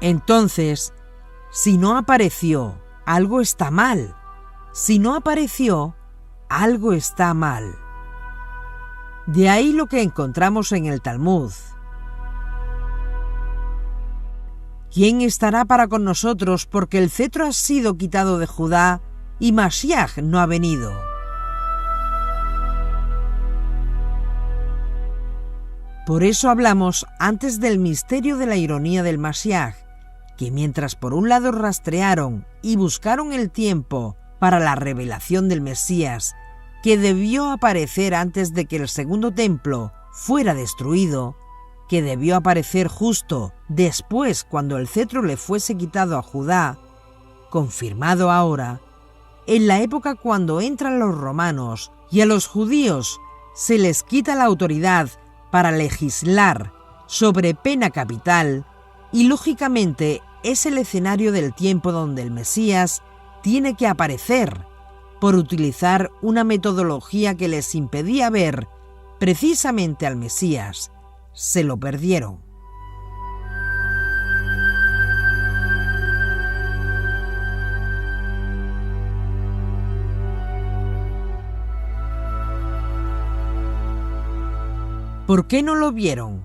Entonces, si no apareció, algo está mal. Si no apareció, algo está mal. De ahí lo que encontramos en el Talmud. ¿Quién estará para con nosotros porque el cetro ha sido quitado de Judá y Mashiach no ha venido? Por eso hablamos antes del misterio de la ironía del Mashiach, que mientras por un lado rastrearon y buscaron el tiempo para la revelación del Mesías, que debió aparecer antes de que el segundo templo fuera destruido, que debió aparecer justo después cuando el cetro le fuese quitado a Judá, confirmado ahora, en la época cuando entran los romanos y a los judíos se les quita la autoridad para legislar sobre pena capital, y lógicamente es el escenario del tiempo donde el Mesías tiene que aparecer, por utilizar una metodología que les impedía ver precisamente al Mesías. Se lo perdieron. ¿Por qué no lo vieron?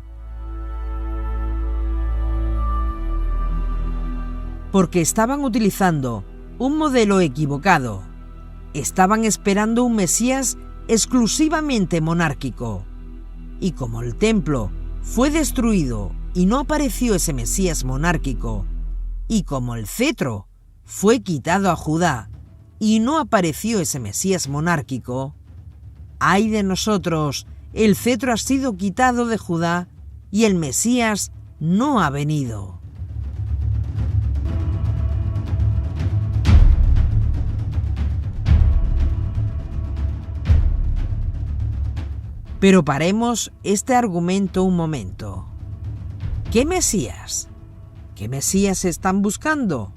Porque estaban utilizando un modelo equivocado. Estaban esperando un Mesías exclusivamente monárquico. Y como el templo fue destruido y no apareció ese Mesías monárquico, y como el cetro fue quitado a Judá y no apareció ese Mesías monárquico, ¡ay de nosotros! El cetro ha sido quitado de Judá y el Mesías no ha venido. Pero paremos este argumento un momento. ¿Qué Mesías? ¿Qué Mesías están buscando?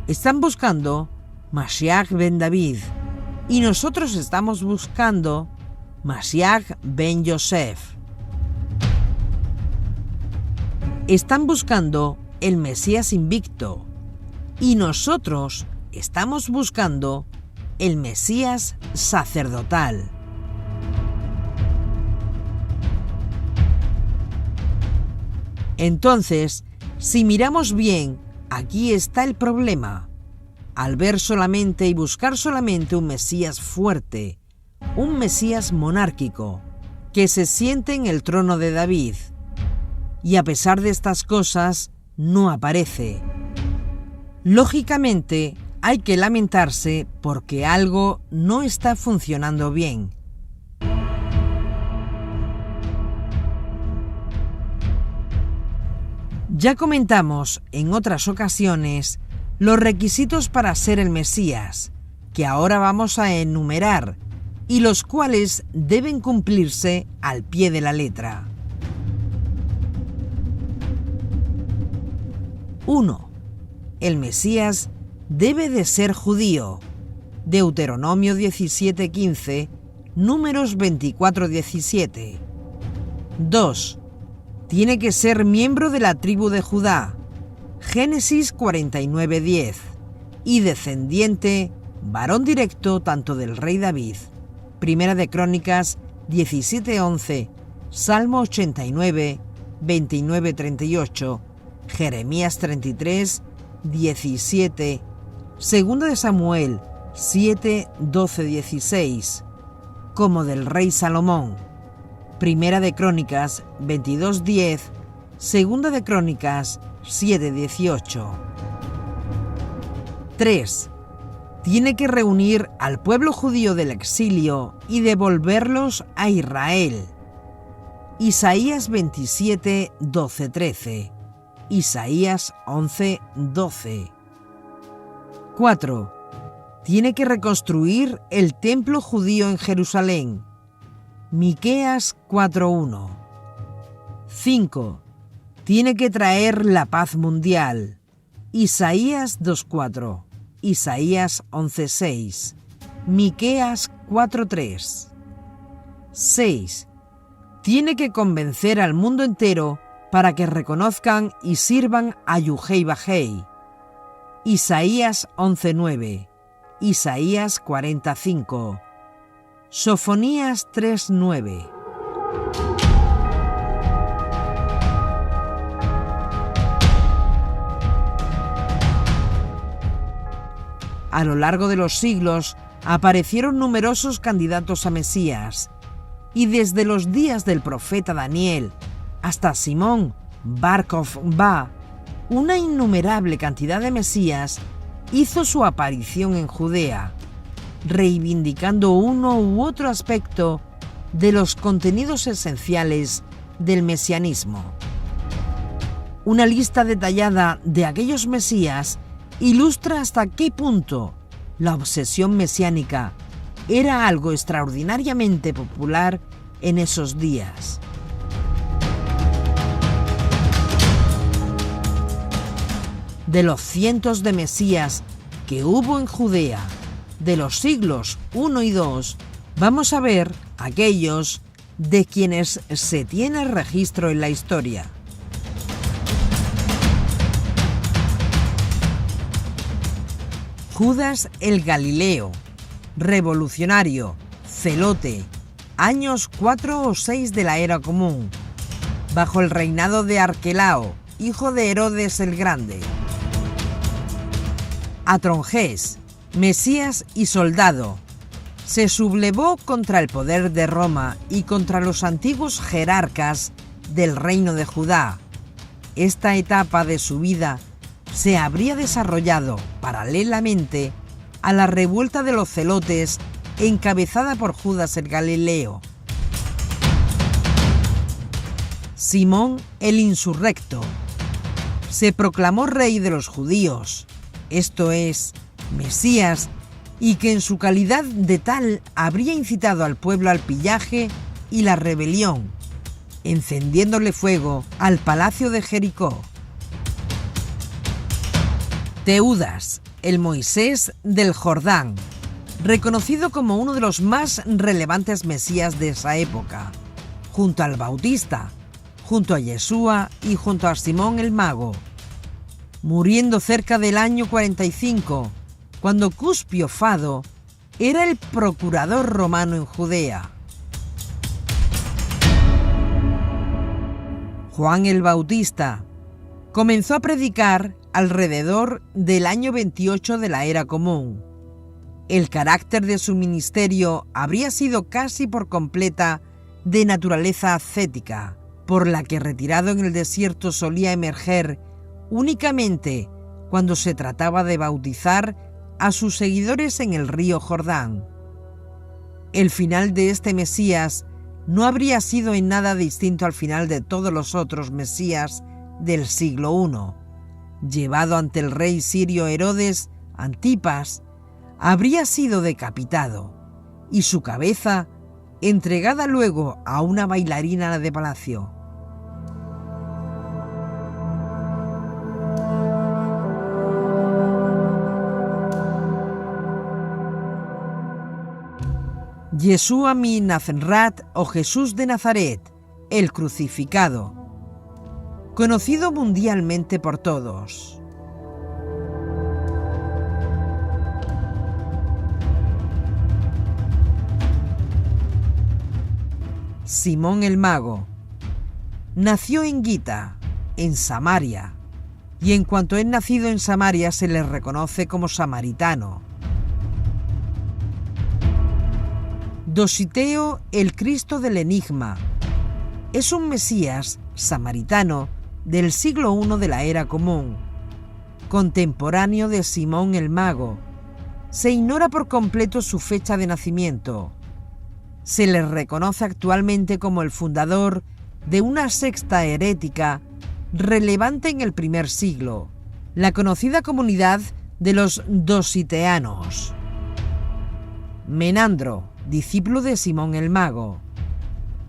Están buscando Mashiach ben David, y nosotros estamos buscando Mashiach ben Yosef. Están buscando el Mesías invicto, y nosotros estamos buscando el Mesías sacerdotal. Entonces, si miramos bien, aquí está el problema. Al ver solamente y buscar solamente un Mesías fuerte, un Mesías monárquico, que se siente en el trono de David, y a pesar de estas cosas, no aparece. Lógicamente, hay que lamentarse porque algo no está funcionando bien. Ya comentamos en otras ocasiones los requisitos para ser el Mesías, que ahora vamos a enumerar, y los cuales deben cumplirse al pie de la letra. 1. El Mesías debe de ser judío. Deuteronomio 17:15, Números 24:17. 2. Tiene que ser miembro de la tribu de Judá. Génesis 49:10. Y descendiente, varón directo tanto del rey David. Primera de Crónicas 17:11, Salmo 89 29-38, Jeremías 33, 17, Segunda de Samuel 7, 12, 16, como del rey Salomón. Primera de Crónicas 22, 10, Segunda de Crónicas 7, 18. 3. Tiene que reunir al pueblo judío del exilio y devolverlos a Israel. Isaías 27, 12, 13. Isaías 11, 12. 4. Tiene que reconstruir el templo judío en Jerusalén. Miqueas 4:1. 5. Tiene que traer la paz mundial. Isaías 2:4. Isaías 11:6. Miqueas 4:3. 6. Tiene que convencer al mundo entero para que reconozcan y sirvan a Yuhei Bajei. Isaías 11:9. Isaías 45. Sofonías 3:9. A lo largo de los siglos aparecieron numerosos candidatos a Mesías, y desde los días del profeta Daniel hasta Simón Bar Kokhba, una innumerable cantidad de Mesías hizo su aparición en Judea, reivindicando uno u otro aspecto de los contenidos esenciales del mesianismo. Una lista detallada de aquellos Mesías ilustra hasta qué punto la obsesión mesiánica era algo extraordinariamente popular en esos días. De los cientos de Mesías que hubo en Judea, de los siglos I y II, vamos a ver aquellos de quienes se tiene registro en la historia. Judas el Galileo, revolucionario, celote, años 4 o 6 de la era común, bajo el reinado de Arquelao, hijo de Herodes el Grande. Atronges, Mesías y soldado, se sublevó contra el poder de Roma y contra los antiguos jerarcas del reino de Judá. Esta etapa de su vida se habría desarrollado paralelamente a la revuelta de los celotes encabezada por Judas el Galileo. Simón el insurrecto se proclamó rey de los judíos, esto es, Mesías, y que en su calidad de tal habría incitado al pueblo al pillaje y la rebelión, encendiéndole fuego al palacio de Jericó. Teudas, el Moisés del Jordán, reconocido como uno de los más relevantes mesías de esa época, junto al Bautista, junto a Yeshua y junto a Simón el Mago, muriendo cerca del año 45, cuando Cuspio Fado era el procurador romano en Judea. Juan el Bautista comenzó a predicar alrededor del año 28 de la era común. El carácter de su ministerio habría sido casi por completa de naturaleza ascética, por la que retirado en el desierto solía emerger únicamente cuando se trataba de bautizar a sus seguidores en el río Jordán. El final de este Mesías no habría sido en nada distinto al final de todos los otros Mesías del siglo I. Llevado ante el rey sirio Herodes Antipas, habría sido decapitado y su cabeza entregada luego a una bailarina de palacio. Yeshua mi Nazaret o Jesús de Nazaret, el crucificado, conocido mundialmente por todos. Simón el Mago, nació en Gita, en Samaria, y en cuanto es nacido en Samaria se le reconoce como samaritano. Dositeo, el Cristo del Enigma, es un Mesías samaritano del siglo I de la Era Común, contemporáneo de Simón el Mago. Se ignora por completo su fecha de nacimiento. Se le reconoce actualmente como el fundador de una secta herética relevante en el primer siglo, la conocida comunidad de los dositeanos. Menandro, discípulo de Simón el Mago.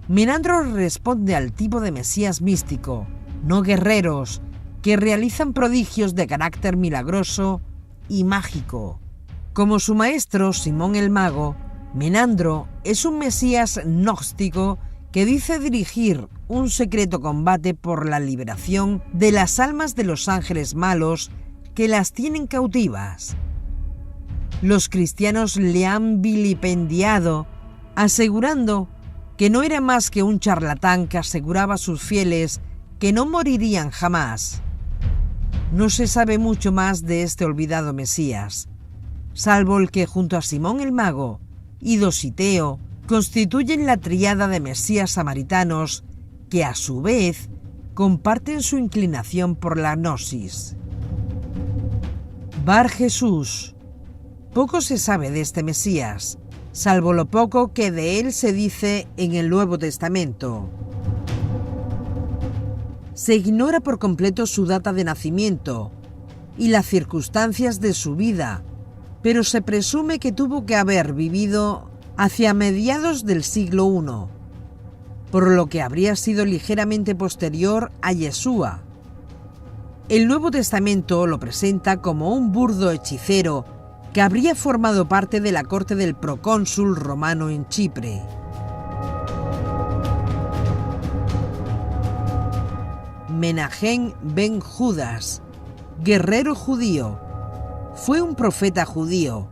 Menandro responde al tipo de Mesías místico, no guerreros, que realizan prodigios de carácter milagroso y mágico. Como su maestro, Simón el Mago, Menandro es un Mesías gnóstico que dice dirigir un secreto combate por la liberación de las almas de los ángeles malos que las tienen cautivas. Los cristianos le han vilipendiado, asegurando que no era más que un charlatán que aseguraba a sus fieles que no morirían jamás. No se sabe mucho más de este olvidado Mesías, salvo el que junto a Simón el Mago y Dositeo constituyen la tríada de Mesías samaritanos que a su vez comparten su inclinación por la gnosis. Bar Jesús. Poco se sabe de este Mesías, salvo lo poco que de él se dice en el Nuevo Testamento. Se ignora por completo su data de nacimiento y las circunstancias de su vida, pero se presume que tuvo que haber vivido hacia mediados del siglo I, por lo que habría sido ligeramente posterior a Yeshua. El Nuevo Testamento lo presenta como un burdo hechicero que habría formado parte de la corte del procónsul romano en Chipre. Menahem ben Judas, guerrero judío, fue un profeta judío,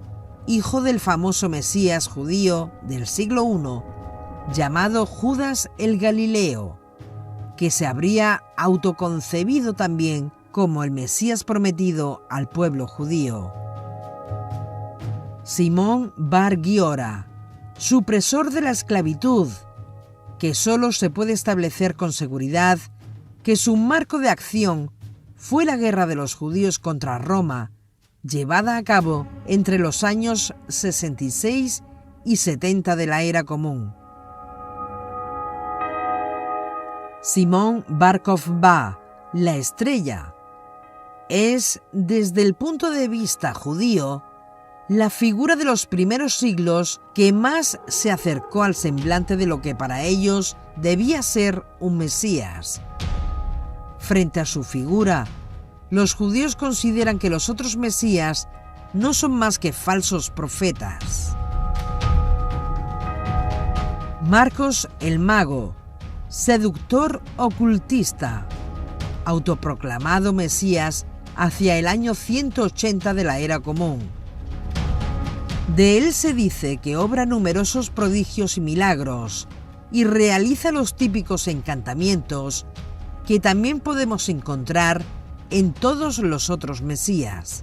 hijo del famoso Mesías judío del siglo I, llamado Judas el Galileo, que se habría autoconcebido también como el Mesías prometido al pueblo judío. Simón bar Giora, supresor de la esclavitud, que solo se puede establecer con seguridad que su marco de acción fue la guerra de los judíos contra Roma, llevada a cabo entre los años 66 y 70 de la Era Común. Simón bar Kokhba, la estrella, es, desde el punto de vista judío, la figura de los primeros siglos que más se acercó al semblante de lo que para ellos debía ser un Mesías. Frente a su figura, los judíos consideran que los otros Mesías no son más que falsos profetas. Marcos el Mago, seductor ocultista, autoproclamado Mesías hacia el año 180 de la Era Común. De él se dice que obra numerosos prodigios y milagros y realiza los típicos encantamientos que también podemos encontrar en todos los otros Mesías.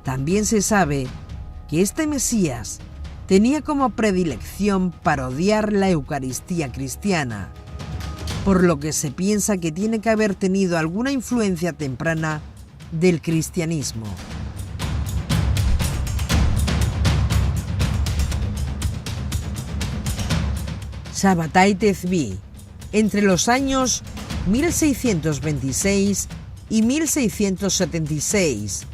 También se sabe que este Mesías tenía como predilección parodiar la Eucaristía cristiana, por lo que se piensa que tiene que haber tenido alguna influencia temprana del cristianismo. Shabbatai Tzvi, entre los años 1626 y 1676.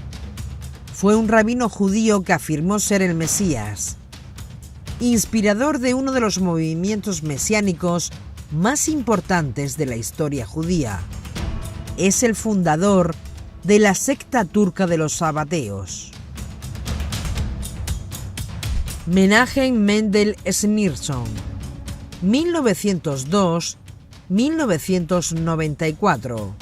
Fue un rabino judío que afirmó ser el Mesías, inspirador de uno de los movimientos mesiánicos más importantes de la historia judía. Es el fundador de la secta turca de los sabateos. Menahem Mendel Schneerson, 1902-1994.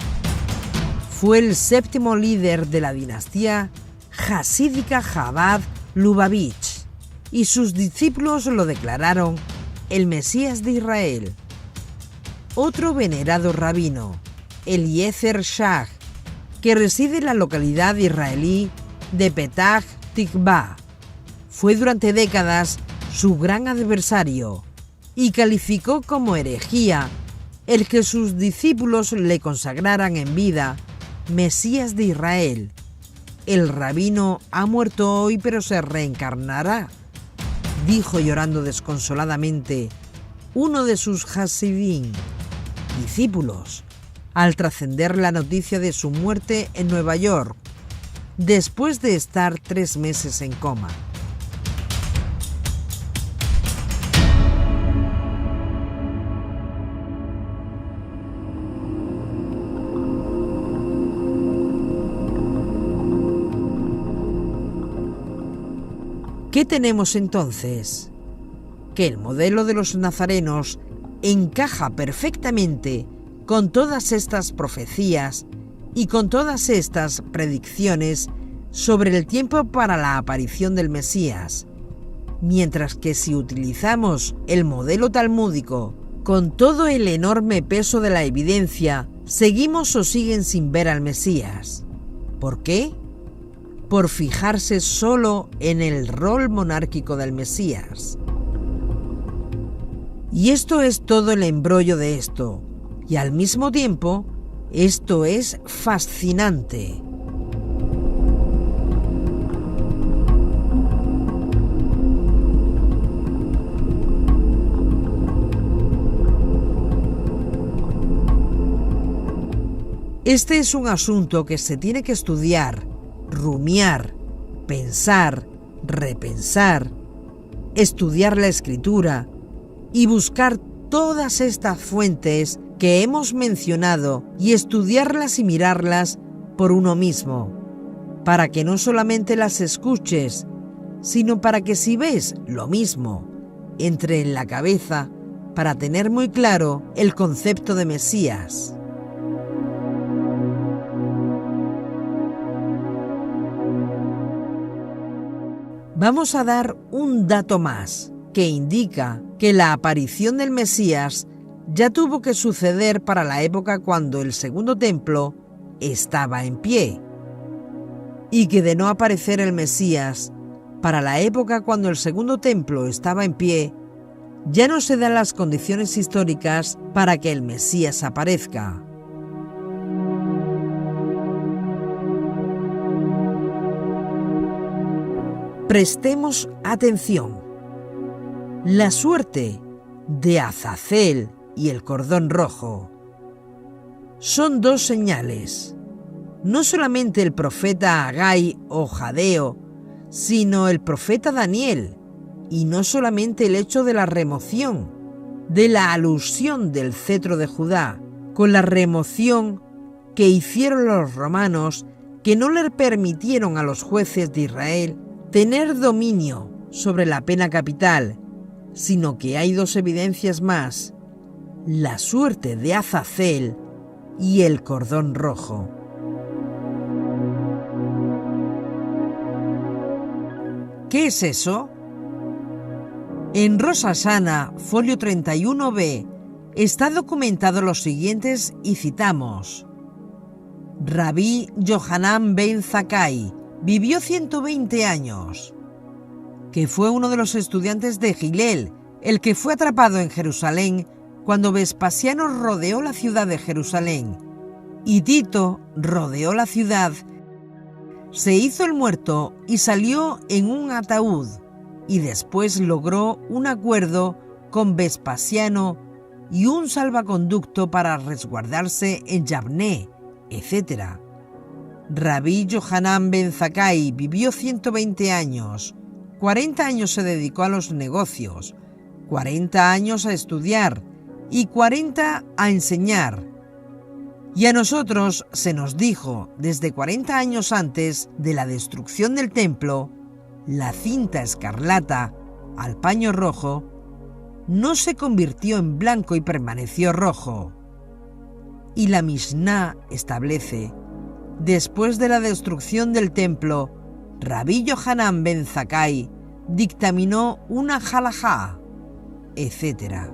Fue el séptimo líder de la dinastía jasídica Chabad Lubavitch y sus discípulos lo declararon el Mesías de Israel. otro venerado rabino, Eliezer Shach, que reside en la localidad israelí de Petah Tikvah. Fue durante décadas su gran adversario y calificó como herejía el que sus discípulos le consagraran en vida Mesías de Israel. El rabino ha muerto hoy, pero se reencarnará, dijo llorando desconsoladamente uno de sus Hasidim, discípulos, al trascender la noticia de su muerte en Nueva York, después de estar 3 meses en coma. ¿Qué tenemos entonces? Que el modelo de los nazarenos encaja perfectamente con todas estas profecías y con todas estas predicciones sobre el tiempo para la aparición del Mesías, mientras que si utilizamos el modelo talmúdico con todo el enorme peso de la evidencia, seguimos o siguen sin ver al Mesías. ¿Por qué? Por fijarse solo en el rol monárquico del Mesías. Y esto es todo el embrollo de esto, y al mismo tiempo, esto es fascinante. Este es un asunto que se tiene que estudiar, rumiar, pensar, repensar, estudiar la escritura y buscar todas estas fuentes que hemos mencionado y estudiarlas y mirarlas por uno mismo, para que no solamente las escuches, sino para que si ves lo mismo, entre en la cabeza para tener muy claro el concepto de Mesías. Vamos a dar un dato más que indica que la aparición del Mesías ya tuvo que suceder para la época cuando el segundo templo estaba en pie, y que de no aparecer el Mesías para la época cuando el segundo templo estaba en pie, ya no se dan las condiciones históricas para que el Mesías aparezca. Prestemos atención. La suerte de Azazel y el cordón rojo son 2 señales. No solamente el profeta Hagai o Jadeo, sino el profeta Daniel, y no solamente el hecho de la remoción, de la alusión del cetro de Judá, con la remoción que hicieron los romanos, que no le permitieron a los jueces de Israel tener dominio sobre la pena capital, sino que hay 2 evidencias más: la suerte de Azazel y el cordón rojo. ¿Qué es eso? En Rosh Hashanah, folio 31b, está documentado lo siguientes y citamos: Rabí Yohanan ben Zakkai vivió 120 años, que fue uno de los estudiantes de Hillel, el que fue atrapado en Jerusalén cuando Vespasiano rodeó la ciudad de Jerusalén y Tito rodeó la ciudad. Se hizo el muerto y salió en un ataúd, y después logró un acuerdo con Vespasiano y un salvaconducto para resguardarse en Yabné, etc. Rabí Yohanan ben Zakkai vivió 120 años, 40 años se dedicó a los negocios, 40 años a estudiar y 40 a enseñar. Y a nosotros se nos dijo, desde 40 años antes de la destrucción del templo, la cinta escarlata al paño rojo no se convirtió en blanco y permaneció rojo. Y la Mishnah establece: después de la destrucción del templo, Rabí Yohanan ben Zakkai dictaminó una halajá, etc.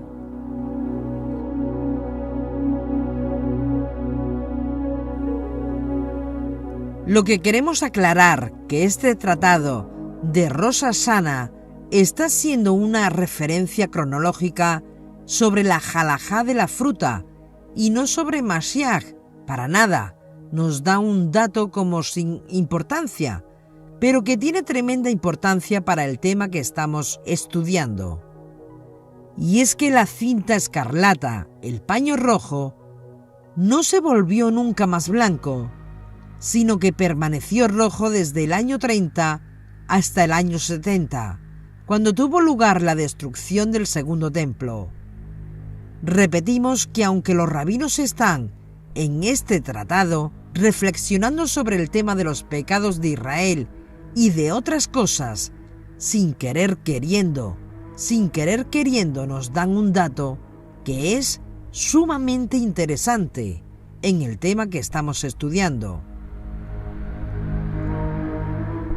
Lo que queremos aclarar que este tratado de Rosh Hashanah está siendo una referencia cronológica sobre la halajá de la fruta y no sobre Mashiach, para nada. Nos da un dato como sin importancia, pero que tiene tremenda importancia para el tema que estamos estudiando. Y es que la cinta escarlata, el paño rojo, no se volvió nunca más blanco, sino que permaneció rojo desde el año 30 hasta el año 70, cuando tuvo lugar la destrucción del segundo templo. Repetimos que aunque los rabinos están en este tratado reflexionando sobre el tema de los pecados de Israel y de otras cosas, sin querer queriendo nos dan un dato que es sumamente interesante en el tema que estamos estudiando.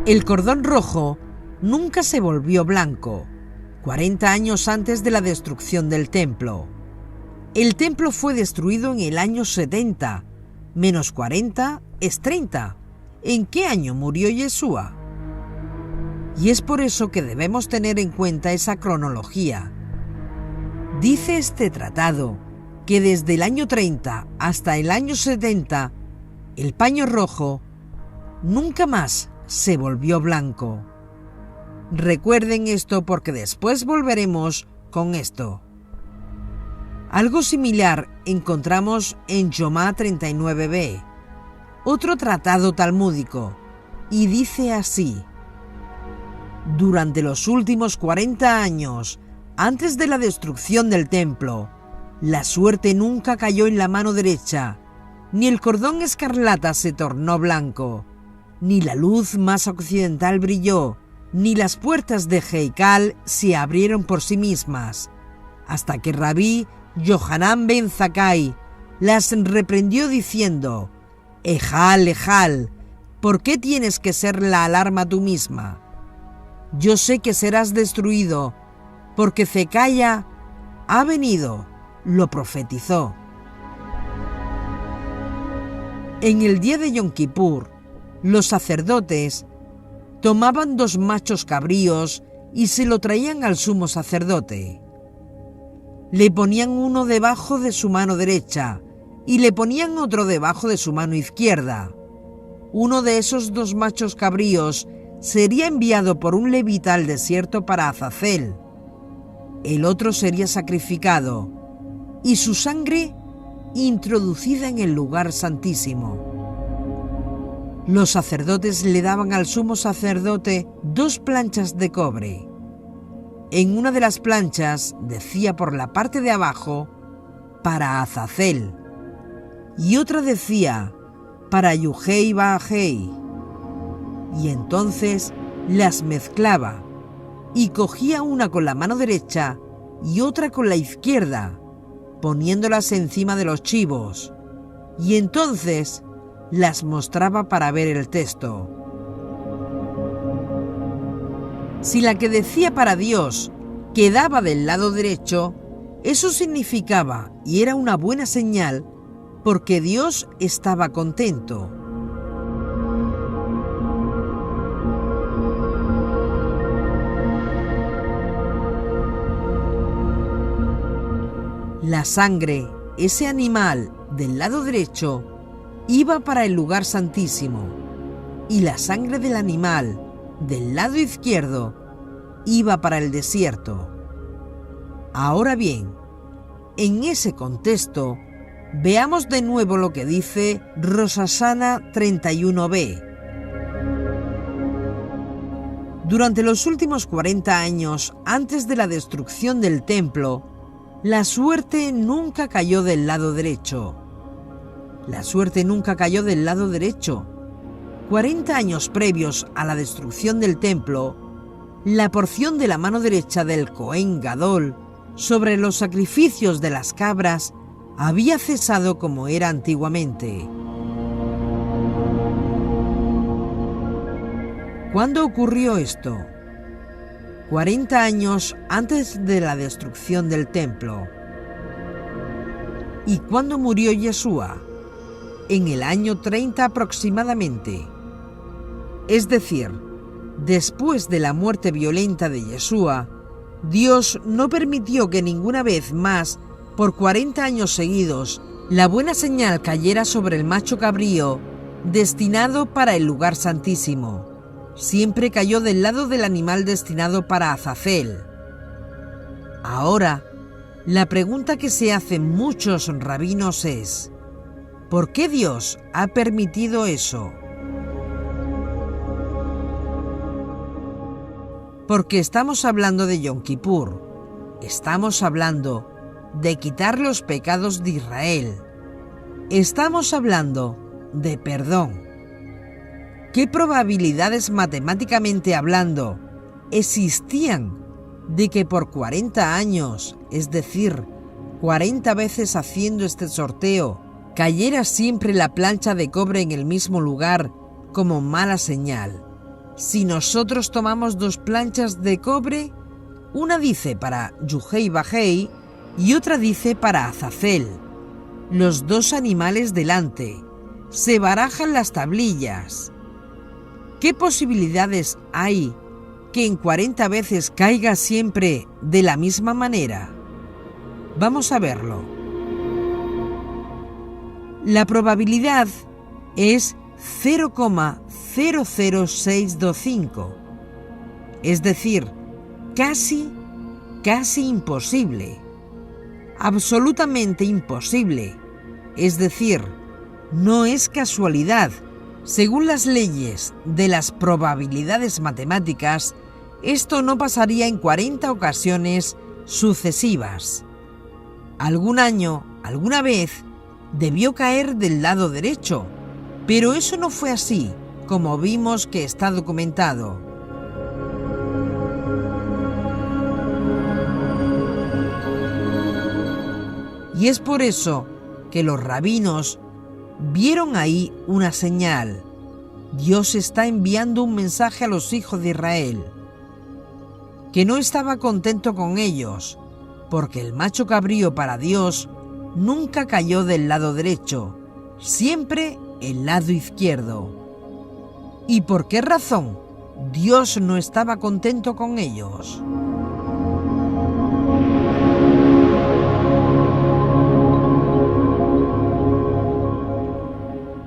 El cordón rojo nunca se volvió blanco, 40 años antes de la destrucción del templo. El templo fue destruido en el año 70, menos 40 es 30. ¿En qué año murió Yeshua? Y es por eso que debemos tener en cuenta esa cronología. Dice este tratado que desde el año 30 hasta el año 70, el paño rojo nunca más se volvió blanco. Recuerden esto porque después volveremos con esto. Algo similar encontramos en Yomá 39b, otro tratado talmúdico, y dice así: durante los últimos 40 años, antes de la destrucción del templo, la suerte nunca cayó en la mano derecha, ni el cordón escarlata se tornó blanco, ni la luz más occidental brilló, ni las puertas de Heikal se abrieron por sí mismas, hasta que Rabí Yohanan ben Zakkai las reprendió diciendo: Ejal, Ejal, ¿por qué tienes que ser la alarma tú misma? Yo sé que serás destruido, porque Zekaya ha venido, lo profetizó. En el día de Yom Kippur, los sacerdotes tomaban 2 machos cabríos y se lo traían al sumo sacerdote. Le ponían uno debajo de su mano derecha y le ponían otro debajo de su mano izquierda. Uno de esos 2 machos cabríos sería enviado por un levita al desierto para Azazel. El otro sería sacrificado y su sangre introducida en el lugar santísimo. Los sacerdotes le daban al sumo sacerdote 2 planchas de cobre. En una de las planchas decía por la parte de abajo: para Azazel, y otra decía: para Yuhei Baahei. Y entonces las mezclaba y cogía una con la mano derecha y otra con la izquierda, poniéndolas encima de los chivos, y entonces las mostraba para ver el texto. Si la que decía para Dios quedaba del lado derecho, eso significaba y era una buena señal porque Dios estaba contento. La sangre, ese animal del lado derecho, iba para el lugar santísimo, y la sangre del animal del lado izquierdo iba para el desierto. Ahora bien, en ese contexto, veamos de nuevo lo que dice Rosh Hashanah 31b. Durante los últimos 40 años antes de la destrucción del templo, la suerte nunca cayó del lado derecho. La suerte nunca cayó del lado derecho. 40 años previos a la destrucción del templo, la porción de la mano derecha del Cohen Gadol sobre los sacrificios de las cabras había cesado como era antiguamente. ¿Cuándo ocurrió esto? 40 años antes de la destrucción del templo. ¿Y cuándo murió Yeshua? En el año 30 aproximadamente, Es decir, después de la muerte violenta de Yeshua, Dios no permitió que ninguna vez más, por 40 años seguidos, la buena señal cayera sobre el macho cabrío destinado para el lugar santísimo. Siempre cayó del lado del animal destinado para Azazel. Ahora, la pregunta que se hacen muchos rabinos es: ¿por qué Dios ha permitido eso? Porque estamos hablando de Yom Kippur. Estamos hablando de quitar los pecados de Israel. Estamos hablando de perdón. ¿Qué probabilidades matemáticamente hablando existían de que por 40 años, es decir, 40 veces haciendo este sorteo, cayera siempre la plancha de cobre en el mismo lugar como mala señal? Si nosotros tomamos 2 planchas de cobre, una dice para Yuhei Bajei y otra dice para Azazel, los 2 animales delante, se barajan las tablillas. ¿Qué posibilidades hay que en 40 veces caiga siempre de la misma manera? Vamos a verlo. La probabilidad es 0,00625, es decir, casi imposible, absolutamente imposible, es decir, no es casualidad. Según las leyes de las probabilidades matemáticas, esto no pasaría en 40 ocasiones sucesivas. Algún año, alguna vez, debió caer del lado derecho, pero eso no fue así, como vimos que está documentado. Y es por eso que los rabinos vieron ahí una señal. Dios está enviando un mensaje a los hijos de Israel, que no estaba contento con ellos, porque el macho cabrío para Dios nunca cayó del lado derecho, siempre el lado izquierdo. ¿Y por qué razón Dios no estaba contento con ellos?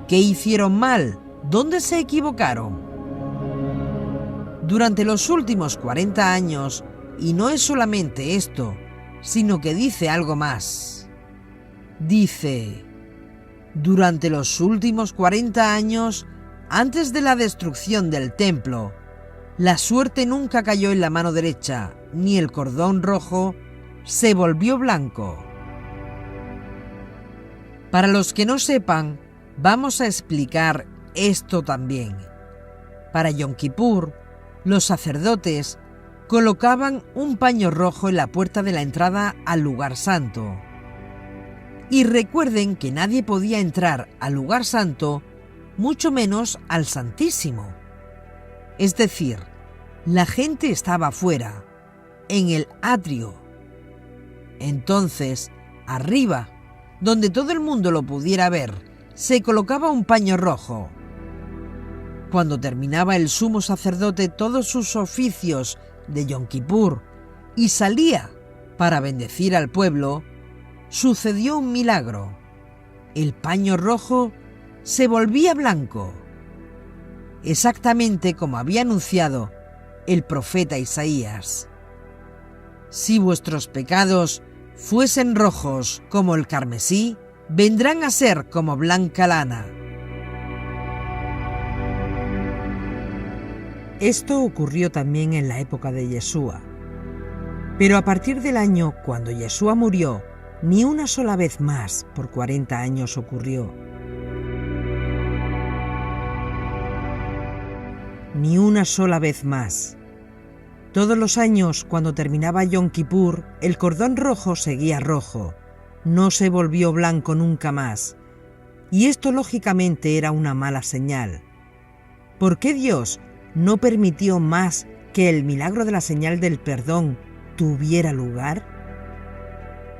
¿Qué hicieron mal? ¿Dónde se equivocaron? Durante los últimos 40 años, y no es solamente esto, sino que dice algo más. Dice: durante los últimos 40 años, antes de la destrucción del templo, la suerte nunca cayó en la mano derecha, ni el cordón rojo se volvió blanco. Para los que no sepan, vamos a explicar esto también. Para Yom Kippur, los sacerdotes colocaban un paño rojo en la puerta de la entrada al lugar santo. Y recuerden que nadie podía entrar al lugar santo, mucho menos al Santísimo. Es decir, la gente estaba afuera, en el atrio. Entonces, arriba, donde todo el mundo lo pudiera ver, se colocaba un paño rojo. Cuando terminaba el sumo sacerdote todos sus oficios de Yom Kippur y salía para bendecir al pueblo, sucedió un milagro. El paño rojo se volvía blanco, exactamente como había anunciado el profeta Isaías. Si vuestros pecados fuesen rojos como el carmesí, vendrán a ser como blanca lana. Esto ocurrió también en la época de Yeshua. Pero a partir del año cuando Yeshua murió, ni una sola vez más por 40 años ocurrió. Ni una sola vez más. Todos los años, cuando terminaba Yom Kippur, el cordón rojo seguía rojo. No se volvió blanco nunca más. Y esto lógicamente era una mala señal. ¿Por qué Dios no permitió más que el milagro de la señal del perdón tuviera lugar?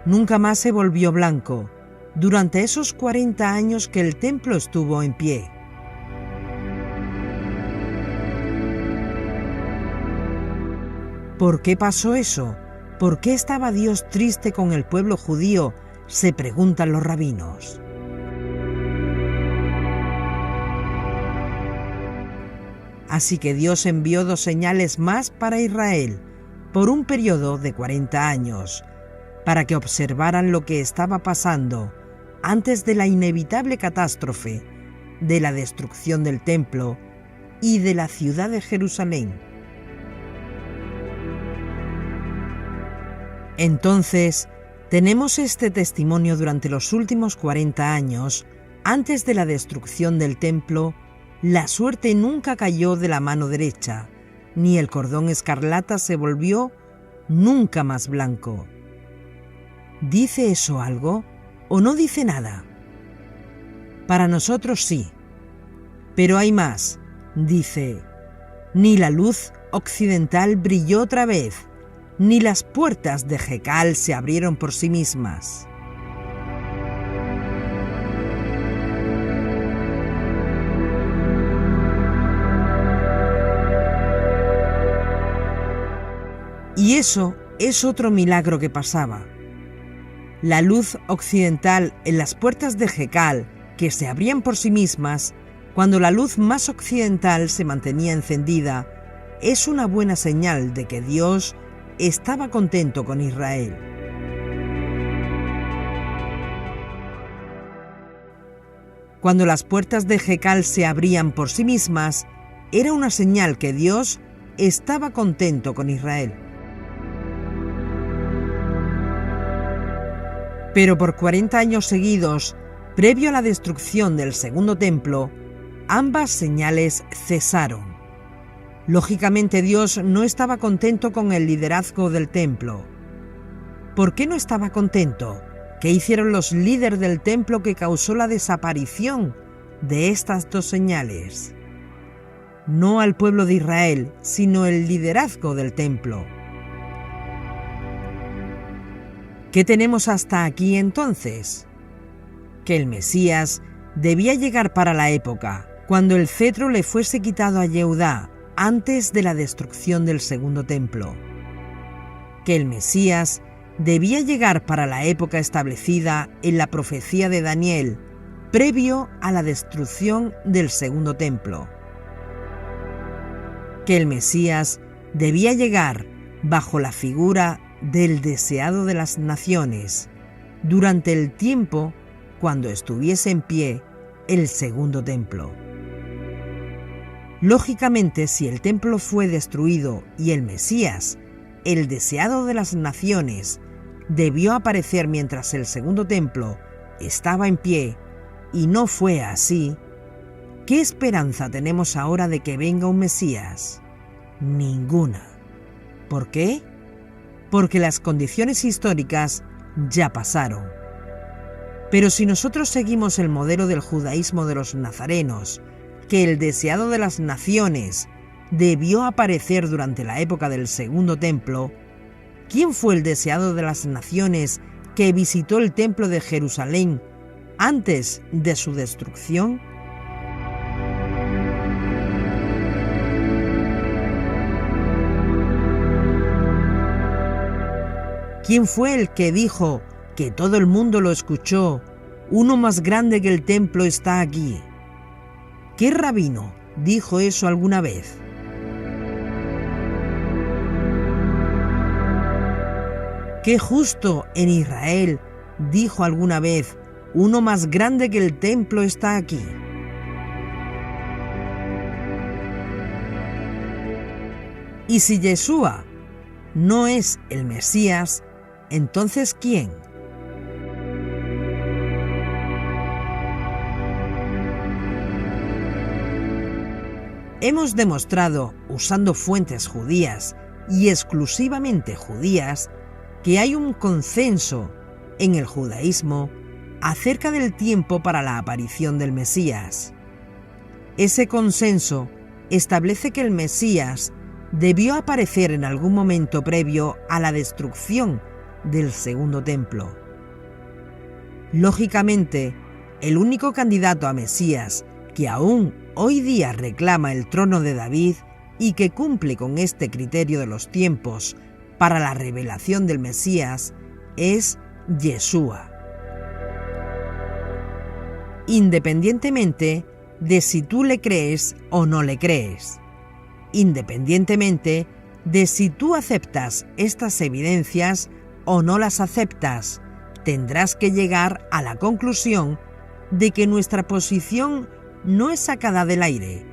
Nunca más se volvió blanco durante esos 40 años que el templo estuvo en pie. ¿Por qué pasó eso? ¿Por qué estaba Dios triste con el pueblo judío?, se preguntan los rabinos. Así que Dios envió 2 señales más para Israel, por un periodo de 40 años, para que observaran lo que estaba pasando antes de la inevitable catástrofe de la destrucción del templo y de la ciudad de Jerusalén. Entonces, tenemos este testimonio durante los últimos 40 años, antes de la destrucción del templo. La suerte nunca cayó de la mano derecha, ni el cordón escarlata se volvió nunca más blanco. ¿Dice eso algo o no dice nada? Para nosotros sí. Pero hay más. Dice, ni la luz occidental brilló otra vez, ni las puertas de Jecal se abrieron por sí mismas. Y eso es otro milagro que pasaba. La luz occidental en las puertas de Jecal, que se abrían por sí mismas, cuando la luz más occidental se mantenía encendida, es una buena señal de que Dios estaba contento con Israel. Cuando las puertas de Jecal se abrían por sí mismas, era una señal que Dios estaba contento con Israel. Pero por 40 años seguidos, previo a la destrucción del segundo templo, ambas señales cesaron. Lógicamente Dios no estaba contento con el liderazgo del templo. ¿Por qué no estaba contento? ¿Qué hicieron los líderes del templo que causó la desaparición de estas 2 señales? No al pueblo de Israel, sino el liderazgo del templo. ¿Qué tenemos hasta aquí entonces? Que el Mesías debía llegar para la época cuando el cetro le fuese quitado a Yehudá antes de la destrucción del segundo templo. Que el Mesías debía llegar para la época establecida en la profecía de Daniel, previo a la destrucción del segundo templo. Que el Mesías debía llegar bajo la figura del deseado de las naciones, durante el tiempo cuando estuviese en pie el segundo templo. Lógicamente, si el templo fue destruido y el Mesías, el deseado de las naciones, debió aparecer mientras el segundo templo estaba en pie, y no fue así, ¿qué esperanza tenemos ahora de que venga un Mesías? Ninguna. ¿Por qué? Porque las condiciones históricas ya pasaron. Pero si nosotros seguimos el modelo del judaísmo de los nazarenos, que el deseado de las naciones debió aparecer durante la época del segundo templo, ¿quién fue el deseado de las naciones que visitó el templo de Jerusalén antes de su destrucción? ¿Quién fue el que dijo, que todo el mundo lo escuchó, uno más grande que el templo está aquí? ¿Qué rabino dijo eso alguna vez? ¿Qué justo en Israel dijo alguna vez, uno más grande que el templo está aquí? Y si Yeshua no es el Mesías, ¿entonces quién? Hemos demostrado, usando fuentes judías y exclusivamente judías, que hay un consenso en el judaísmo acerca del tiempo para la aparición del Mesías. Ese consenso establece que el Mesías debió aparecer en algún momento previo a la destrucción del segundo templo. Lógicamente, el único candidato a Mesías que aún hoy día reclama el trono de David y que cumple con este criterio de los tiempos para la revelación del Mesías es Yeshua. Independientemente de si tú le crees o no le crees, independientemente de si tú aceptas estas evidencias o no las aceptas, tendrás que llegar a la conclusión de que nuestra posición no es sacada del aire,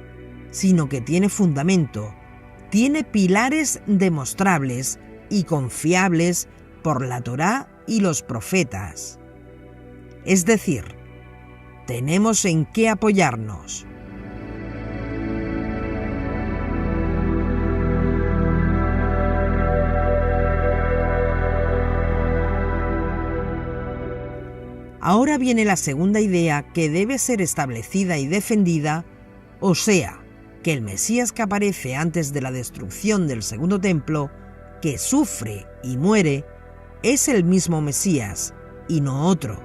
sino que tiene fundamento, tiene pilares demostrables y confiables por la Torá y los profetas. Es decir, tenemos en qué apoyarnos. Ahora viene la segunda idea que debe ser establecida y defendida, o sea, que el Mesías que aparece antes de la destrucción del segundo templo, que sufre y muere, es el mismo Mesías y no otro,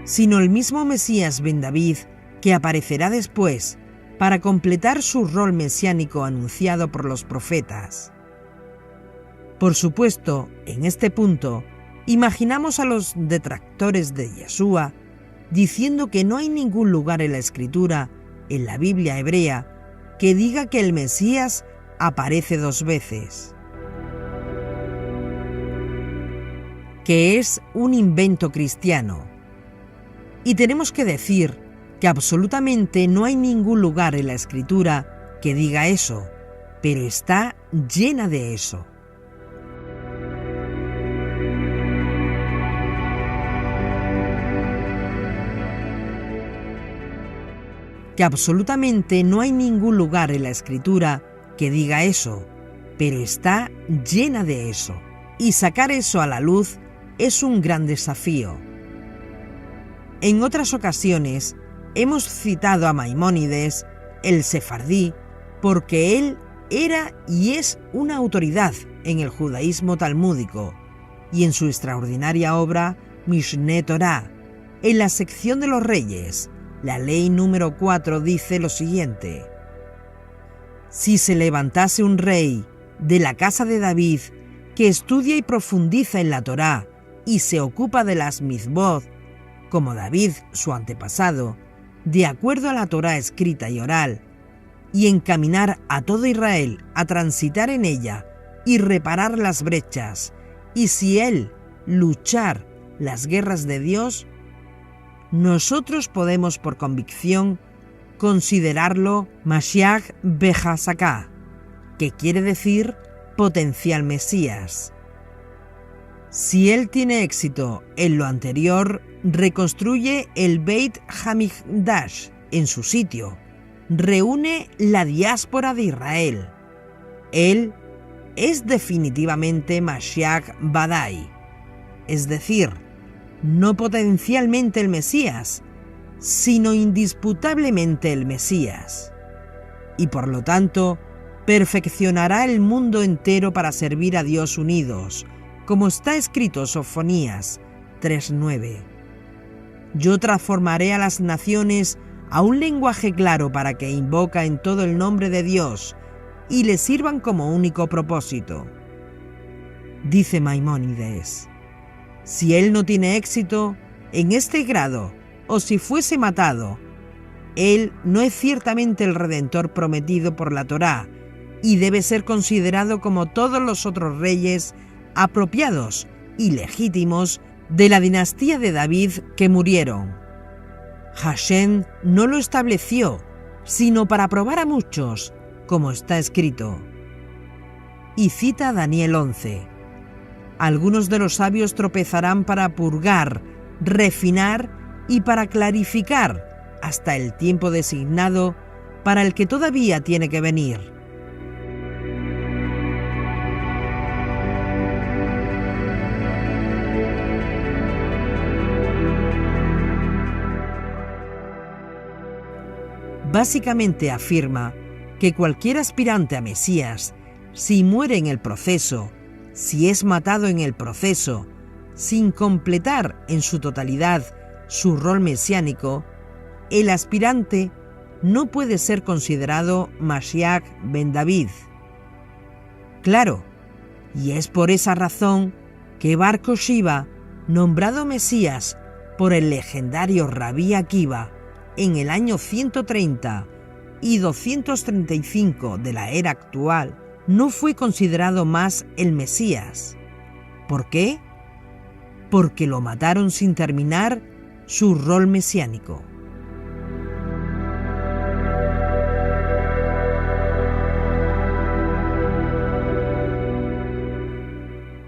sino el mismo Mesías ben David que aparecerá después para completar su rol mesiánico anunciado por los profetas. Por supuesto, en este punto, imaginamos a los detractores de Yeshua diciendo que no hay ningún lugar en la Escritura, en la Biblia hebrea, que diga que el Mesías aparece 2 veces, que es un invento cristiano. Y tenemos que decir que absolutamente no hay ningún lugar en la Escritura que diga eso, pero está llena de eso. Que absolutamente no hay ningún lugar en la Escritura que diga eso, pero está llena de eso. Y sacar eso a la luz es un gran desafío. En otras ocasiones hemos citado a Maimónides, el sefardí, porque él era y es una autoridad en el judaísmo talmúdico, y en su extraordinaria obra Mishneh Torah, en la sección de los reyes, la ley número 4 dice lo siguiente: si se levantase un rey de la casa de David que estudia y profundiza en la Torá y se ocupa de las mitzvot, como David, su antepasado, de acuerdo a la Torá escrita y oral, y encaminar a todo Israel a transitar en ella y reparar las brechas, y si él luchar las guerras de Dios, nosotros podemos por convicción considerarlo Mashiach Bejasaká, que quiere decir potencial Mesías. Si él tiene éxito en lo anterior, reconstruye el Beit Hamikdash en su sitio, reúne la diáspora de Israel. Él es definitivamente Mashiach Badai, es decir, no potencialmente el Mesías, sino indisputablemente el Mesías. Y por lo tanto, perfeccionará el mundo entero para servir a Dios unidos, como está escrito Sofonías 3:9. Yo transformaré a las naciones a un lenguaje claro para que invoca en todo el nombre de Dios y le sirvan como único propósito. Dice Maimónides: si él no tiene éxito en este grado, o si fuese matado, él no es ciertamente el Redentor prometido por la Torá y debe ser considerado como todos los otros reyes apropiados y legítimos de la dinastía de David que murieron. Hashem no lo estableció, sino para probar a muchos, como está escrito. Y cita Daniel 11. Algunos de los sabios tropezarán para purgar, refinar y para clarificar hasta el tiempo designado para el que todavía tiene que venir. Básicamente afirma que cualquier aspirante a Mesías, si muere en el proceso, si es matado en el proceso, sin completar en su totalidad su rol mesiánico, el aspirante no puede ser considerado Mashiach ben David. Claro, y es por esa razón que Bar Koshiba, nombrado Mesías por el legendario Rabí Akiva en el año 130 y 235 de la era actual, no fue considerado más el Mesías. ¿Por qué? Porque lo mataron sin terminar su rol mesiánico.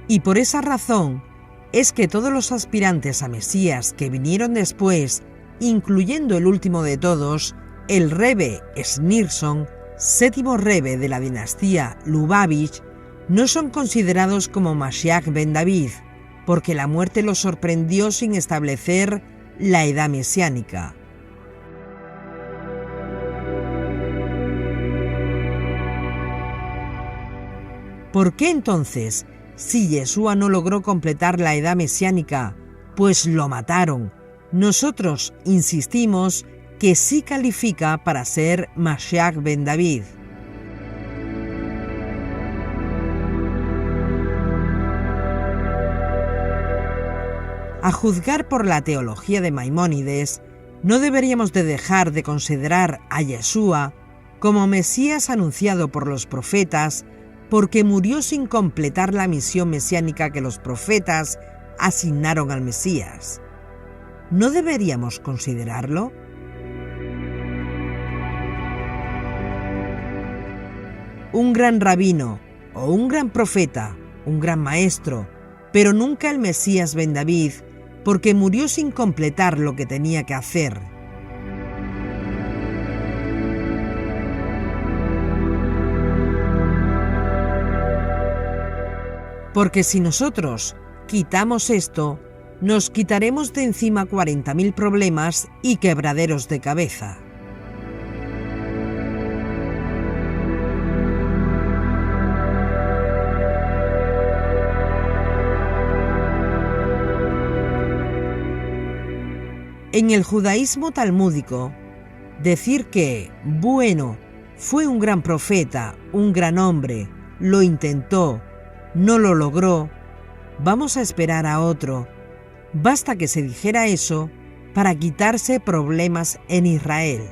Y por esa razón es que todos los aspirantes a Mesías que vinieron después, incluyendo el último de todos, el Rebbe Schneerson, séptimo Rebbe de la dinastía Lubavitch, no son considerados como Mashiach ben David, porque la muerte los sorprendió sin establecer la edad mesiánica. ¿Por qué entonces, si Yeshua no logró completar la edad mesiánica, pues lo mataron, nosotros insistimos que sí califica para ser Mashiach ben David? A juzgar por la teología de Maimónides, no deberíamos de dejar de considerar a Yeshua como Mesías anunciado por los profetas, porque murió sin completar la misión mesiánica que los profetas asignaron al Mesías. ¿No deberíamos considerarlo? Un gran rabino o un gran profeta, un gran maestro, pero nunca el Mesías ben David, porque murió sin completar lo que tenía que hacer. Porque si nosotros quitamos esto, nos quitaremos de encima 40.000 problemas y quebraderos de cabeza. En el judaísmo talmúdico, decir que, bueno, fue un gran profeta, un gran hombre, lo intentó, no lo logró, vamos a esperar a otro. Basta que se dijera eso para quitarse problemas en Israel.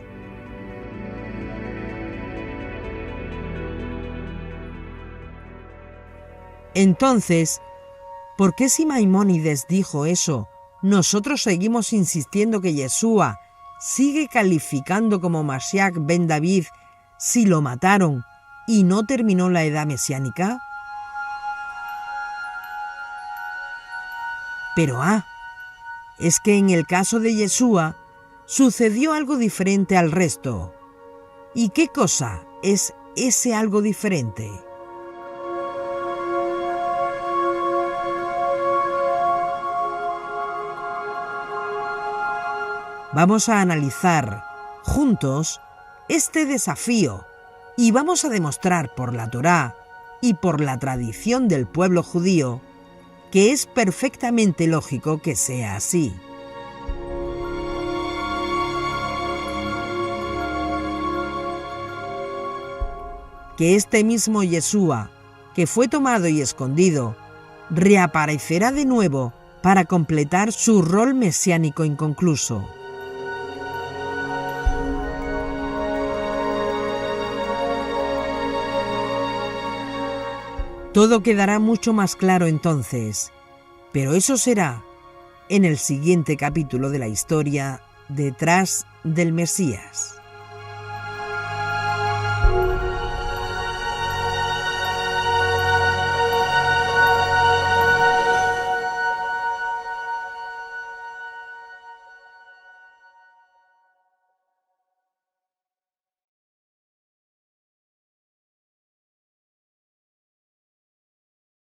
Entonces, ¿por qué si Maimónides dijo eso, nosotros seguimos insistiendo que Yeshua sigue calificando como Mashiach ben David si lo mataron y no terminó la edad mesiánica? Pero es que en el caso de Yeshua sucedió algo diferente al resto. ¿Y qué cosa es ese algo diferente? Vamos a analizar juntos este desafío y vamos a demostrar por la Torá y por la tradición del pueblo judío que es perfectamente lógico que sea así. Que este mismo Yeshua, que fue tomado y escondido, reaparecerá de nuevo para completar su rol mesiánico inconcluso. Todo quedará mucho más claro entonces, pero eso será en el siguiente capítulo de la historia detrás del Mesías.